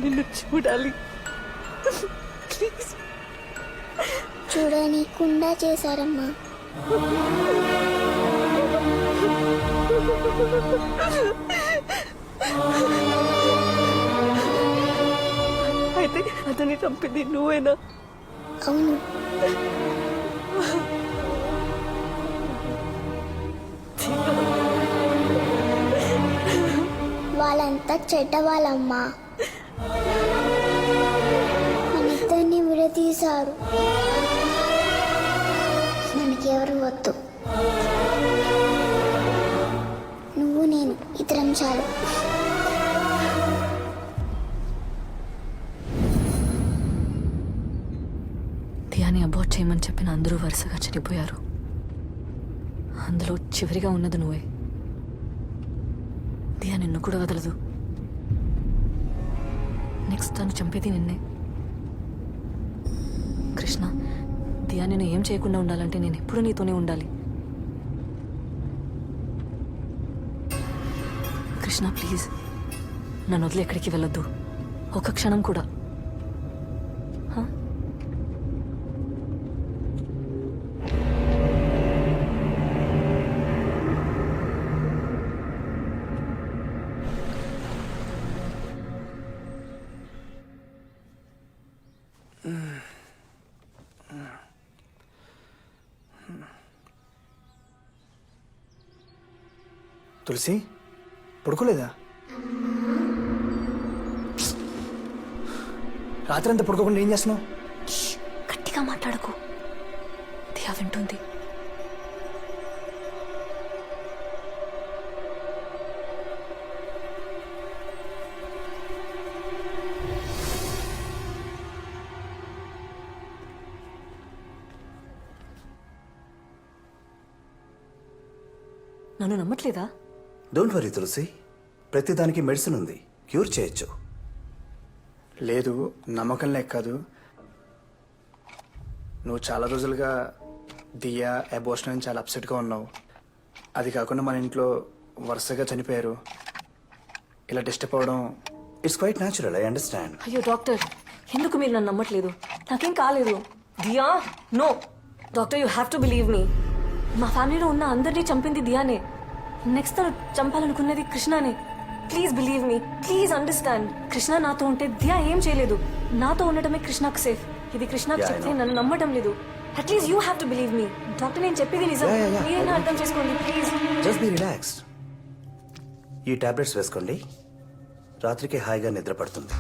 నిన్ను చూడాలి ప్లీజ్. చూడనీకుండా చేశారమ్మా. అయితే అతన్ని చంపింది నువ్వేనా? అవును. వాళ్ళంతా చెడ్డవాళ్ళమ్మా. మనిద్దరిని విడదీశారు. మనకెవరు వద్దు. నువ్వు నేను ఇద్దరం చాలు. దియాని అబార్ట్ చేయమని చెప్పిన అందరూ వరుసగా చనిపోయారు. అందులో చివరిగా ఉన్నది నువ్వే. దియా నిన్ను కూడా వదలదు. నెక్స్ట్ తను చంపేది నిన్నే. కృష్ణ, దియా నేను ఏం చేయకుండా ఉండాలంటే నేను ఎప్పుడూ నీతోనే ఉండాలి. కృష్ణ ప్లీజ్, నన్ను వదిలి ఎక్కడికి వెళ్ళొద్దు, ఒక క్షణం కూడా. హా? తులసి పడుకోలేదా? రాత్రి అంతా పడుకోకుండా ఏం చేస్తున్నావు? గట్టిగా మాట్లాడకు, దియా వింటుంది. నన్ను నమ్మట్లేదా? డోంట్ వరీ తులసి, ప్రతిదానికి మెడిసిన్ ఉంది, క్యూర్ చేయొచ్చు. లేదు, నమ్మకం లేక కాదు. నువ్వు చాలా రోజులుగా దియా అబోర్షన్ అని చాలా అప్సెట్గా ఉన్నావు. అది కాకుండా మన ఇంట్లో వరుసగా చనిపోయారు. ఇలా డిస్టర్బ్ అవ్వడం it's quite natural, I understand. అయ్యో డాక్టర్, ఎందుకు మీరు నన్ను నమ్మట్లేదు? నాకేం కాలేదు. Diya no doctor, you have to believe me. మా ఫ్యామిలీలో ఉన్న అందరినీ చంపింది దియానే. నెక్స్ట్ తను చంపాలనుకున్నది కృష్ణనే. Please believe me, please understand. Krishna నాతో ఉంటే దియా ఏం చేయలేదు. నాతో ఉండటమే కృష్ణకు సేఫ్. ఇది కృష్ణకు చెప్తే నన్ను నమ్మటం లేదు. At least you have to believe me. Doctor, నేను చెప్పేది నిజం. మీరైనా అర్థం చేసుకోండి ప్లీజ్. Just be relaxed. ఈ టాబ్లెట్స్ వేసుకోండి, రాత్రికి హాయిగా నిద్ర పడుతుంది.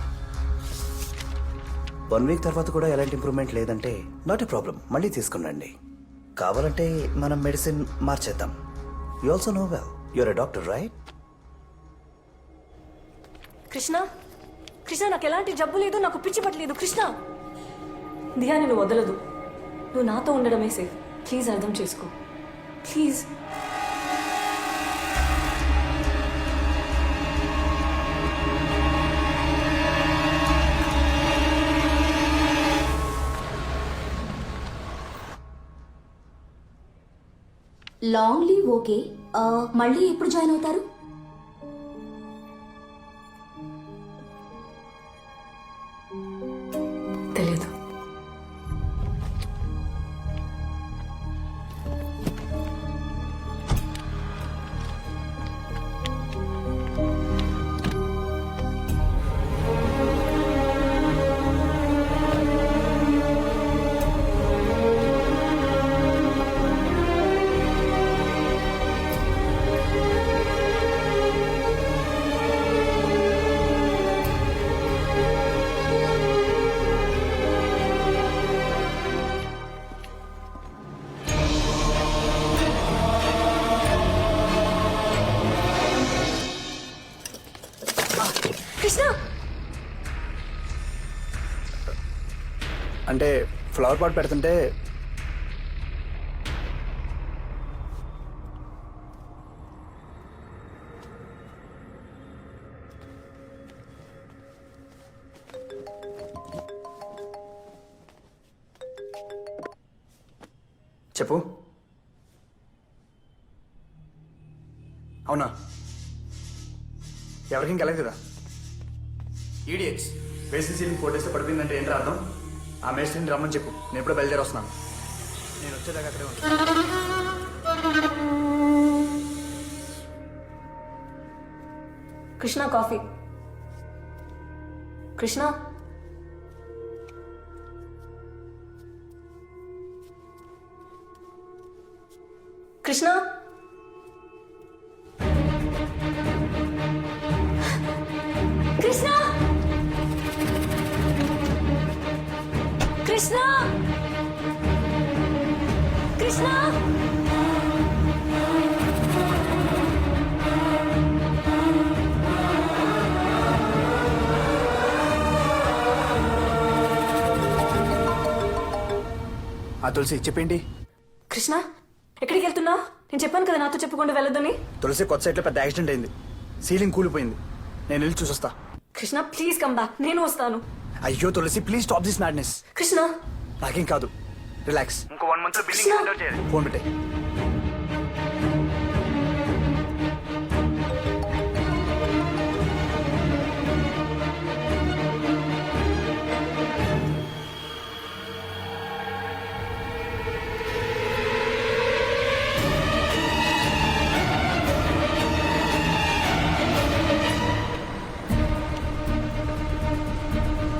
1 వీక్ తర్వాత కూడా ఎలాంటి ఇంప్రూవ్మెంట్ లేదంటే నాట్ ఎ ప్రాబ్లం, మళ్ళీ తీసుకునండి. కావాలంటే మనం మెడిసిన్ మార్చేద్దాం. You also know well, you're a doctor right? Krishna, Krishna నాకు ఎలాంటి జబ్బు లేదు, నాకు పిచ్చి పట్టలేదు. కృష్ణ, దియా నేను వదలదు. నువ్వు నాతో ఉండడమే సేఫ్. ప్లీజ్ అర్థం చేసుకో ప్లీజ్. Long leave okay. మళ్ళీ ఎప్పుడు జాయిన్ అవుతారు? తెలీదు. కృష్ణ, అంటే ఫ్లవర్ పాట్ పెడుతుంటే చెప్పు. అవునా? ఎవరికి ఇంకెళ్ళదు కదా. ఈడియట్స్, వేసిన సీలింగ్ 4 days పడిపోయిందంటే ఏంటి అర్థం? ఆ మేస్త్రిని రమ్మని చెప్పు, నేను ఎప్పుడో బయలుదేరి వస్తున్నాను. నేను వచ్చేదాకా అక్కడే ఉంటాను. కృష్ణ కాఫీ. కృష్ణ కృష్ణ కృష్ణ కృష్ణ కృష్ణ ఆ తులసి చెప్పేంటి? కృష్ణ ఎక్కడికి వెళ్తున్నావు? నేను చెప్పాను కదా నాతో చెప్పకుండా వెళ్ళొద్దని. తులసి కొత్త సైట్లో పెద్ద యాక్సిడెంట్ అయింది, సీలింగ్ కూలిపోయింది. నేను వెళ్ళి చూసొస్తా. కృష్ణ ప్లీజ్ కమ్ బ్యాక్, నేను వస్తాను. అయ్యో Tulasi please stop this madness. Krishna నాకేం కాదు, రిలాక్స్. ఇంకో 1 month బిల్డింగ్ హ్యాండ్ ఓవర్ చేయాలి. ఫోన్ పెట్టే.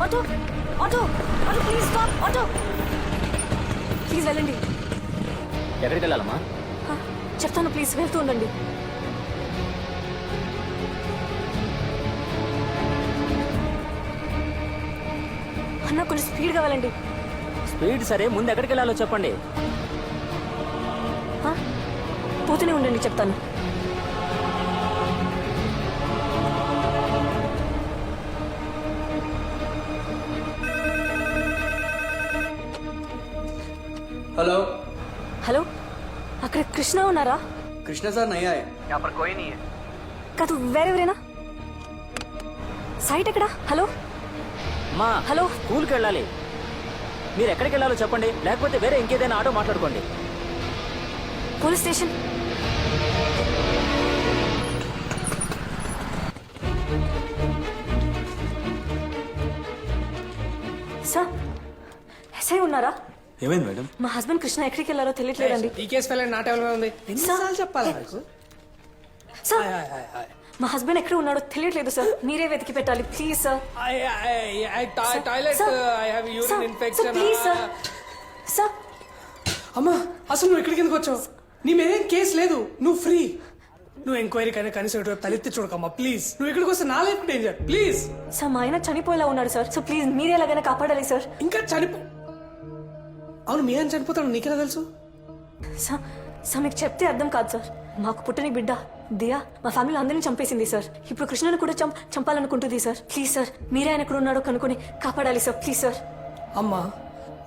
Auto auto auto please stop. Auto please వెళ్ళండి. ఎక్కడికి వెళ్ళాలమ్మా? చెప్తాను ప్లీజ్, వెళ్తూ ఉండండి. అన్న కొంచెం స్పీడ్గా వెళ్ళండి. స్పీడ్ సరే, ముందు ఎక్కడికి వెళ్ళాలో చెప్పండి. పోతూనే ఉండండి, చెప్తాను. हेलो హలో, అక్కడ కృష్ణ ఉన్నారా? कृष्णा सर नहीं आए यहाँ पर कोई नहीं है. కాదు వేరెవరేనా? సైట్ ఎక్కడ? హలో మా హలో స్కూల్కి వెళ్ళాలి. మీరు ఎక్కడికి వెళ్ళాలో చెప్పండి, లేకపోతే వేరే ఇంకేదైనా ఆటో మాట్లాడుకోండి. Police station. సార్ ఎస్ఐ ఉన్నారా? ఏమైంది మేడం? మా హస్బెండ్ కృష్ణ ఎక్కడికి వెళ్ళారో తెలియట్లేదండి. ఈ కేసు ఫైల్ నా టేబుల్ ఉంది. ఎన్నిసార్లు చెప్పాలి నాకు? సార్ మా హస్బెండ్ ఎక్కడ ఉన్నాడో తెలియట్లేదు సార్, మీరే వెతికి పెట్టాలి please sir. Toilet I have urine infection. Please sir. Sir అమ్మా అసలు నువ్వు ఎక్కడికి ఎందుకు వచ్చావు? నీ మీదేం కేసు లేదు, నువ్వు ఫ్రీ. నువ్వు ఎంక్వైరీ కైనా కనీసం ఇటువైపు తలెత్తి చూడకమ్మా ప్లీజ్. నువ్వు ఇక్కడికి వస్తే నా లైఫ్ డేంజర్ ప్లీజ్. సార్ మా ఆయన చనిపోయేలా ఉన్నాడు సార్, సో ప్లీజ్ మీరే ఎలాగైనా కాపాడాలి సార్. ఇంకా అవును, మీ ఆయన చనిపోతాడు నీకెలా తెలుసు? సార్ సార్ మీకు చెప్తే అర్థం కాదు సార్. మాకు పుట్టని బిడ్డ దియా మా ఫ్యామిలీ అందరినీ చంపేసింది సార్. ఇప్పుడు కృష్ణను కూడా చంపాలనుకుంటుంది సార్. ప్లీజ్ సార్ మీరే ఆయన ఎక్కడ ఉన్నాడో కనుక్కొని కాపాడాలి సార్ ప్లీజ్ సార్. అమ్మా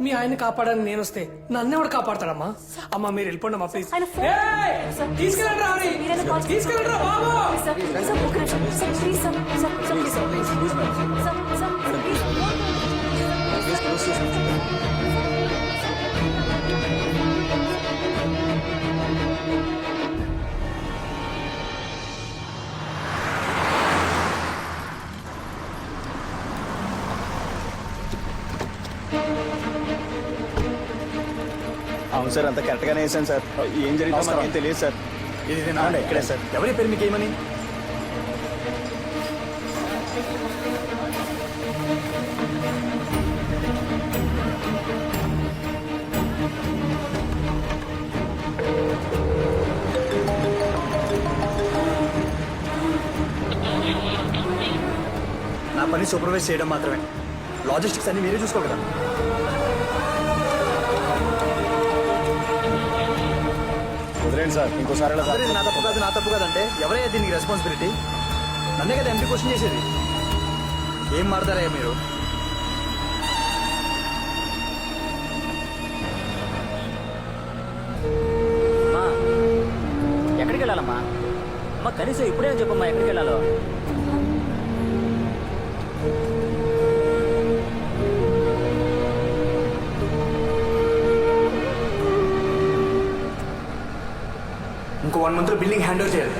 మీ ఆయన కాపాడని నేను వస్తే నన్ను ఎవడు కాపాడతాడమ్మా? అమ్మా మీరు వెళ్ళిపోండి అమ్మా ప్లీజ్. ఆయన ఫోన్ తీసుకెళ్ళండి రా, మీరైనా కాల్ తీసుకెళ్ళండి రా బాబు. సార్ సార్ ఒక్క నిమిషం sir please sir sir sir please sir sir sir please. అవును సార్, అంత కరెక్ట్గానే వేసాను సార్. ఏం జరిగిందో మనకేం తెలియదు సార్. ఇది ఇక్కడే సార్. ఎవరి పేరు మీకు ఏమని? నా పని సూపర్వైజ్ చేయడం మాత్రమే, లాజిస్టిక్స్ అన్ని మీరే చూసుకోగలరా? వదిలేండి సార్, ఇంకోసారి అలా అదే నా తప్పు కాదంటే ఎవరైనా దీనికి రెస్పాన్సిబిలిటీ? నన్నే కదా ఎంపీ క్వశ్చన్ చేసేది. ఏం మాడతారయ్యా మీరు? ఎక్కడికి వెళ్ళాలమ్మా? అమ్మ కనీసం ఇప్పుడే చెప్పమ్మా ఎక్కడికి వెళ్ళాలో. ఇంకో 1 month బిల్డింగ్ హ్యాండ్ ఓవర్ చేయాలి.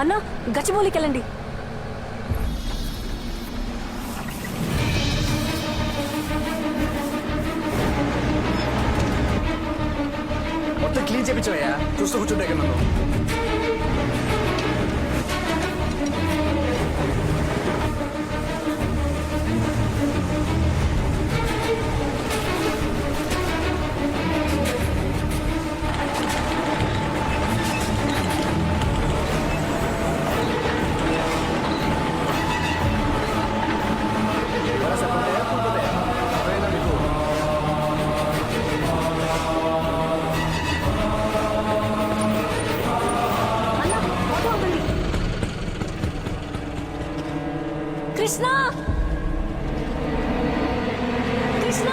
అన్న గచ్చిబౌలికి వెళ్ళండి. మొత్తం క్లీన్ చేయించవయ్యా, చూస్తూ కూర్చుంటే నన్ను. కృష్ణ కృష్ణ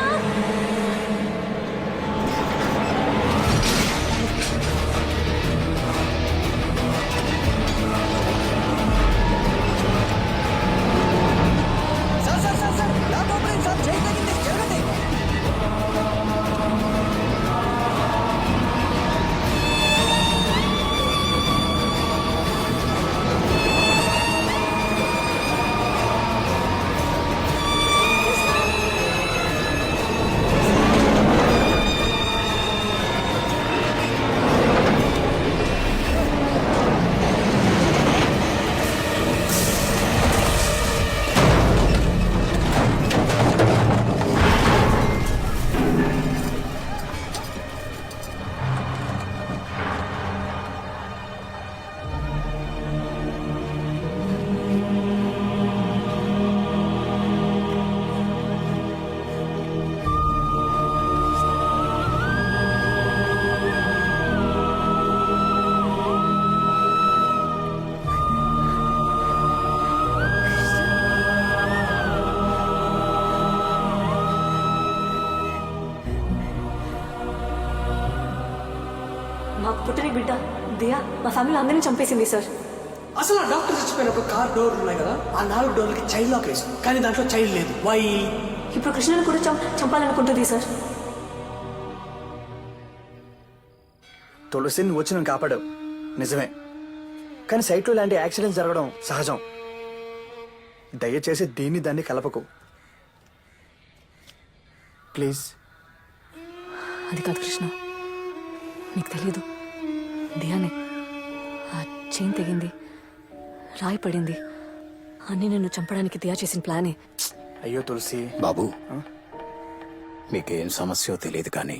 మాకు పుట్టిన బిడ్డ దియా మా ఫ్యామిలీ అందరినీ చంపేసింది సార్. అసలు ఆ డాక్టర్ చచ్చిపోయినప్పుడు కార్ డోర్లు ఉన్నాయి కదా, ఆ 4 డోర్లకి చైల్డ్ లాక్ వేసి, కానీ దాంట్లో చైల్డ్ లేదు. వై? ఇప్పుడు కృష్ణను కూడా చంపాలనుకుంటుంది సార్. తులసిని వచ్చి నన్ను కాపాడావు నిజమే, కానీ సైట్లో ఇలాంటి యాక్సిడెంట్స్ జరగడం సహజం. దయచేసి దీన్ని దాన్ని కలపకు ప్లీజ్. అది కాదు కృష్ణ, నీకు తెలియదు, దియానే ఆ చైన్ తెగింది, రాయి పడింది, అన్నీ నిన్ను చంపడానికి దియా చేసిన ప్లానే. అయ్యో తులసి. బాబు, మీకేం సమస్యో తెలియదు కానీ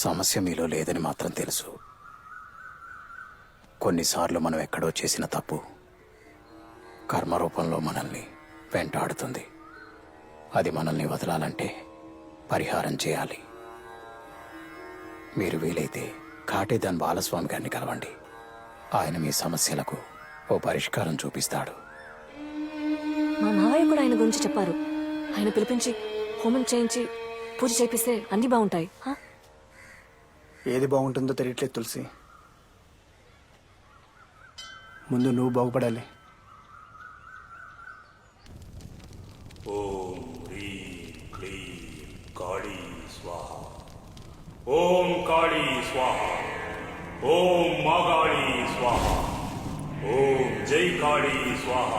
సమస్య మీలో లేదని మాత్రం తెలుసు. కొన్నిసార్లు మనం ఎక్కడో చేసిన తప్పు కర్మ రూపంలో మనల్ని వెంటాడుతుంది. అది మనల్ని వదలాలంటే పరిహారం చేయాలి. మీరు వీలైతే కాటేదాన్ బాలస్వామి గారిని కలవండి. ఆయన మీ సమస్యలకు ఓ పరిష్కారం చూపిస్తాడు. మా మావయ్య కూడా ఆయన గురించి చెప్పారు. ఆయన పిలిపించి హోమం చేయించి పూజ చేపిస్తే అన్నీ బాగుంటాయి. ఏది బాగుంటుందో తెలియట్లేదు తులసి. ముందు నువ్వు బాగుపడాలి. ఓం హ్రీం క్లీం కాళీ స్వాహ. ఓం కాళీ స్వాహ. ఓం మాగాళీ స్వాహ. ఓం జై కాళీ స్వాహ.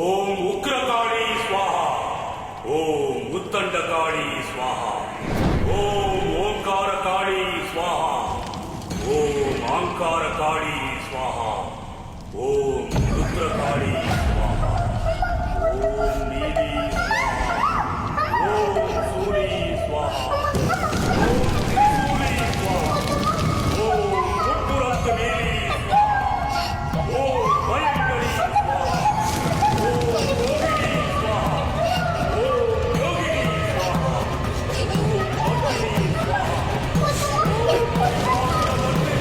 ఓం ఉగ్రకాళీ స్వాహ. ఓం ఉత్తండకాళీ స్వాహ. ఓం ఓంకారకాళీ స్వాహ. ఓం ఆంకారకాళీ స్వాహ. ఓం రుద్రకాళీ స్వాహ. ఓం నీలీ స్వాహ. ఓం సూరీ స్వాహ. ఓం త్రిశూలీ స్వాహ. ఓం ముట్టురంతమేలీ స్వాహ. ఓం భయంకరీ స్వాహ. ఓం రోహిణీ స్వాహ. ఓం యోగినీ స్వాహ. ఓం భక్తినీ స్వాహ. ఓం పరమాత్మవర్తినీ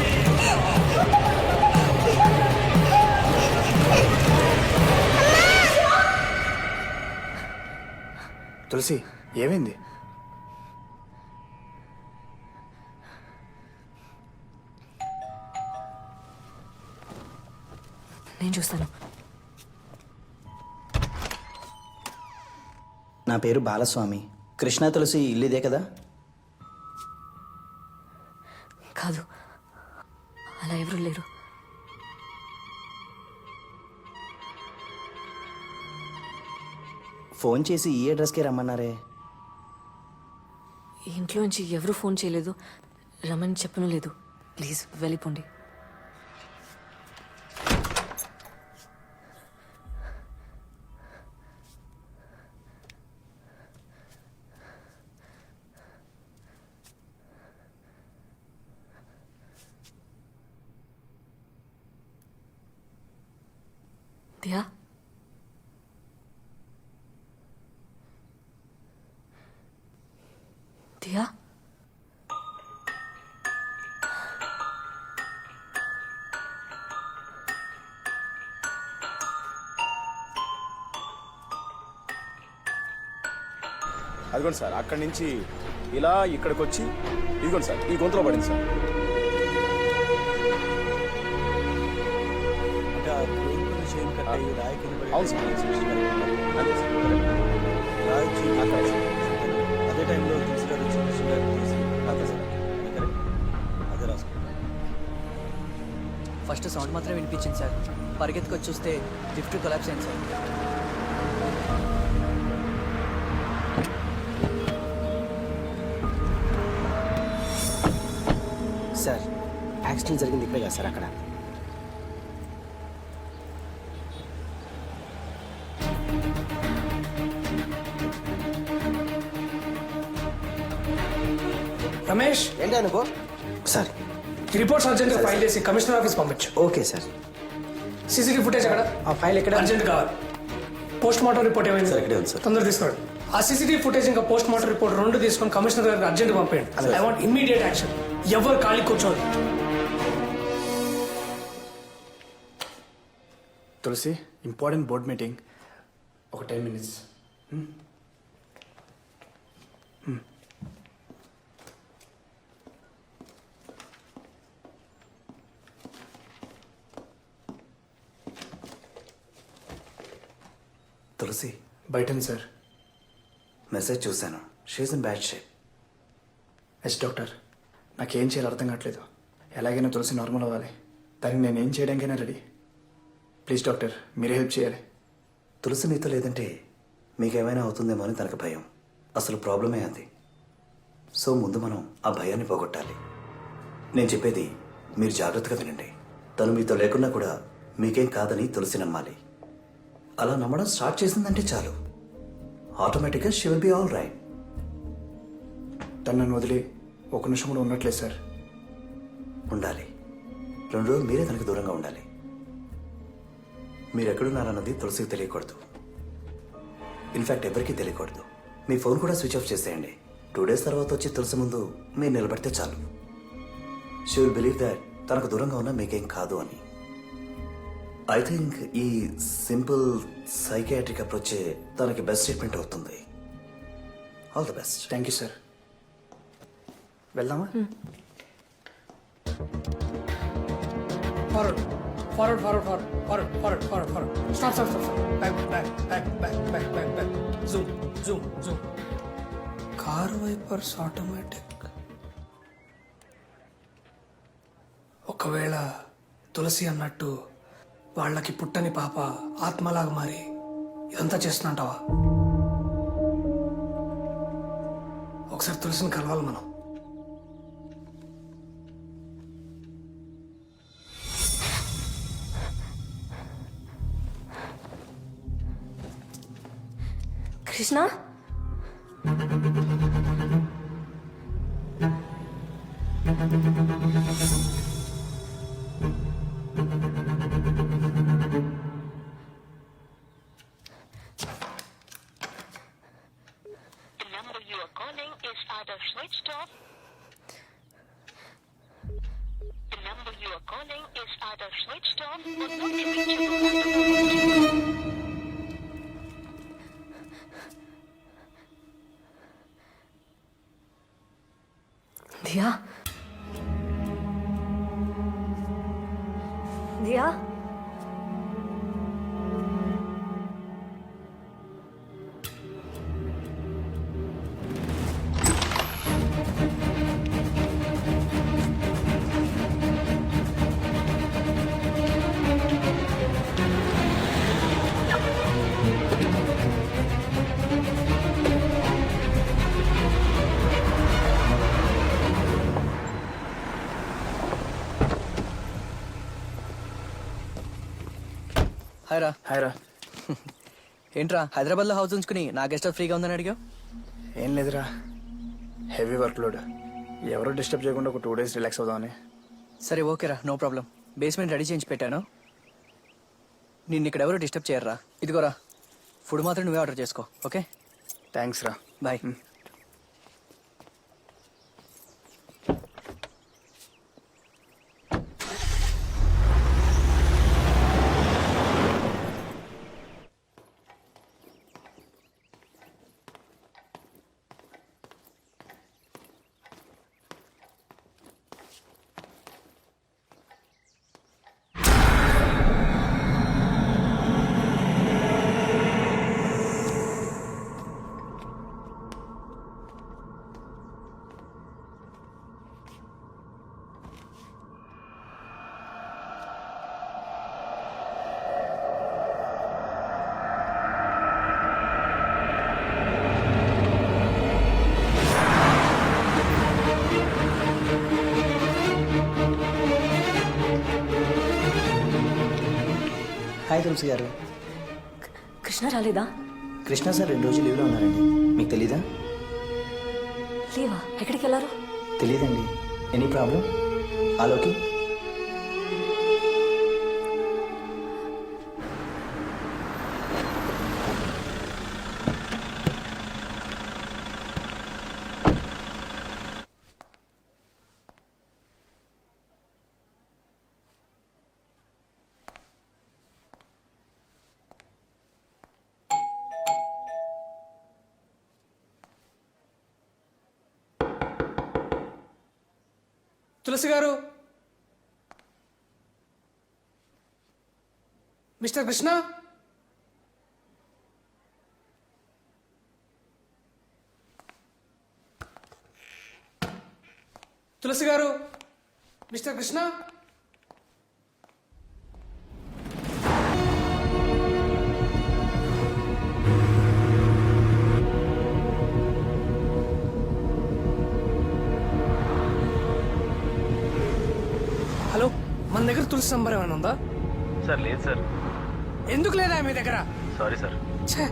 తులసి ఏమైంది? నేను చూస్తాను. నా పేరు బాలస్వామి. కృష్ణ తులసి ఇల్లు ఇదే కదా? కాదు, అలా ఎవరు లేరు. ఫోన్ చేసి ఈ అడ్రస్కే రమ్మన్నారే. ఇంట్లోంచి ఎవరు ఫోన్ చేయలేదు, రమని చెప్పను లేదు. ప్లీజ్ వెళ్ళిపోండి. దియా, దియా, అదిగోండి సార్, అక్కడి నుంచి ఇలా ఇక్కడికి వచ్చి ఇదిగోండి సార్, ఈ గొంతులో పడింది సార్. అంటే ఆ గొంతును చైన్ కట్ అయ్యి రాయి కింద పడి అవును సార్, అదే సార్. రాయి చైన్ కట్ అయ్యి అదే టైంలో తులసి గారు వచ్చి కృష్ణ గారు తీసి అదే సార్ కరెక్ట్, అదే రాసుకుంటాం. ఫస్ట్ సౌండ్ మాత్రం వినిపించింది సార్. పరిగెత్తుకొచ్చి చూస్తే లిఫ్ట్ కొలాప్స్ అయింది సార్. సార్ యాక్సిడెంట్ జరిగింది ఇక్కడే కదా సార్, అక్కడ. రమేష్, ఏంటి అనుకో సార్. ఈ రిపోర్ట్స్ అర్జెంట్ ఫైల్ చేసి కమిషనర్ ఆఫీస్ పంపించు. Okay sir. సీసీటీవీ ఫుటేజ్ అక్కడ ఆ ఫైల్ ఎక్కడ? అర్జెంట్ కావాలి. పోస్ట్ మార్టం రిపోర్ట్ ఏమైంది? సార్ ఇక్కడే ఉంది సార్. తొందర తీసుకోండి. ఆ సీసీటీవీ ఫుటేజ్ ఇంకా పోస్ట్ మార్టం రిపోర్ట్ రెండు తీసుకొని కమిషనర్ గారికి అర్జెంట్ పంపేయండి. I want immediate action. ఎవరు ఖాళీ కూర్చోదు. తులసి, ఇంపార్టెంట్ బోర్డ్ మీటింగ్, ఒక 10 minutes. తులసి, బయటండి సార్. మెసేజ్ చూశాను. She's in bad shape. Yes doctor, నాకేం చేయాలో అర్థం కావట్లేదు. ఎలాగైనా తులసి నార్మల్ అవ్వాలి. దానికి నేను ఏం చేయడానికైనా రెడీ. ప్లీజ్ డాక్టర్, మీరే హెల్ప్ చేయాలి. తులసి మీతో లేదంటే మీకేమైనా అవుతుందేమో అని తనకు భయం. అసలు ప్రాబ్లమే అది. సో ముందు మనం ఆ భయాన్ని పోగొట్టాలి. నేను చెప్పేది మీరు జాగ్రత్తగా వినండి. తను మీతో లేకున్నా కూడా మీకేం కాదని తులసి నమ్మాలి. అలా నమ్మడం స్టార్ట్ చేసిందంటే చాలు, ఆటోమేటిక్గా she will be all right. తను నన్ను వదిలి ఒక నిమిషం కూడా ఉండట్లేదు సార్. ఉండాలి. 2 రోజులు మీరే తనకు దూరంగా ఉండాలి. మీరు ఎక్కడున్నారన్నది తులసికి తెలియకూడదు. ఇన్ఫ్యాక్ట్ ఎవరికీ తెలియకూడదు. మీ ఫోన్ కూడా స్విచ్ ఆఫ్ చేసేయండి. 2 days తర్వాత వచ్చి తులసి ముందు మీరు నిలబడితే చాలు. షీ విల్ బిలీవ్ దాట్ తనకు దూరంగా ఉన్నా మీకేం కాదు అని. ఐ థింక్ ఈ సింపుల్ సైకియాట్రిక్ అప్రోచే తనకి బెస్ట్ ట్రీట్మెంట్ అవుతుంది. All the best. Thank you sir. వెళ్దామా? Forward forward forward forward forward forward forward. Stop stop stop. Back back back back back back back. Zoom zoom zoom. Car wipers automatic. ఒకవేళ తులసి అన్నట్టు వాళ్ళకి పుట్టని పాప ఆత్మలాగా మారి ఇదంతా చేస్తున్నట్టావా? ఒకసారి తులసిని కలవాలి మనం. కృష్ణ, దియా, దియా, హాయ్ రా. హాయ్ రా. ఏంట్రా హైదరాబాద్లో హౌస్ ఉంచుకుని నా గెస్ట్ హౌస్ ఫ్రీగా ఉందని అడిగావు? ఏం లేదురా, హెవీ వర్క్ లోడ్. ఎవరో డిస్టర్బ్ చేయకుండా ఒక 2 days రిలాక్స్ అవుదామని. సరే ఓకేరా, నో ప్రాబ్లం. బేస్మెంట్ రెడీ చేయించి పెట్టాను, నిన్ను ఇక్కడ ఎవరు డిస్టర్బ్ చేయర్రా. ఇదిగోరా ఫుడ్ మాత్రం నువ్వే ఆర్డర్ చేసుకో. ఓకే థ్యాంక్స్ రా. బాయ్. హాయ్ తులసి గారు. కృష్ణ రాలేదా? కృష్ణ సార్ 2 రోజులు లీవ్లో ఉన్నారండి. మీకు తెలీదా? లేవా? ఎక్కడికి వెళ్ళారు? తెలీదండి. Any problem? ఆలోకి తులసి గారు, మిస్టర్ కృష్ణ, తులసి గారు, మిస్టర్ కృష్ణ. హలో, మన దగ్గర తులసి నంబర్ ఏమైనా ఉందా? సార్ లేదు సార్. ఎందుకు లేదా మీ దగ్గర? Sorry sir. ఛే,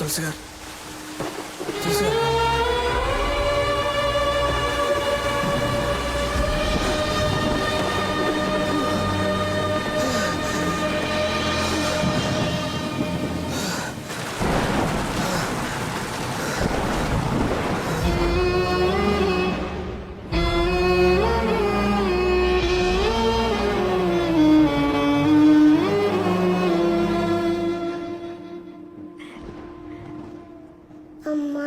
తులసి గారు, తులసి గారు. అమ్మా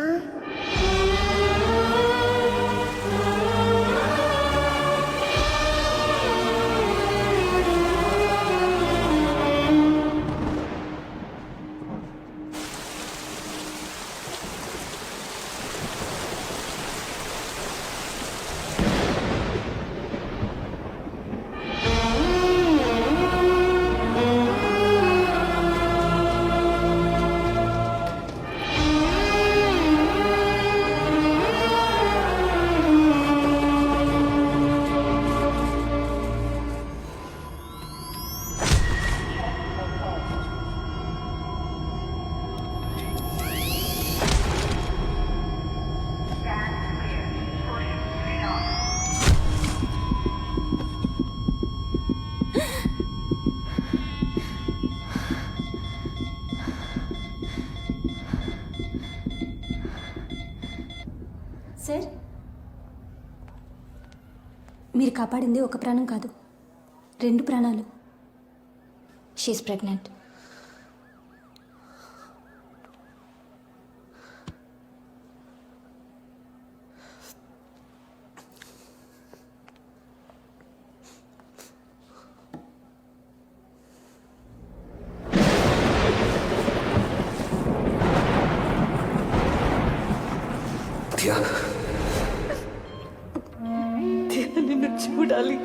సార్ మీరు కాపాడింది ఒక ప్రాణం కాదు, 2 ప్రాణాలు. She is pregnant. నిన్ను చూడాలి.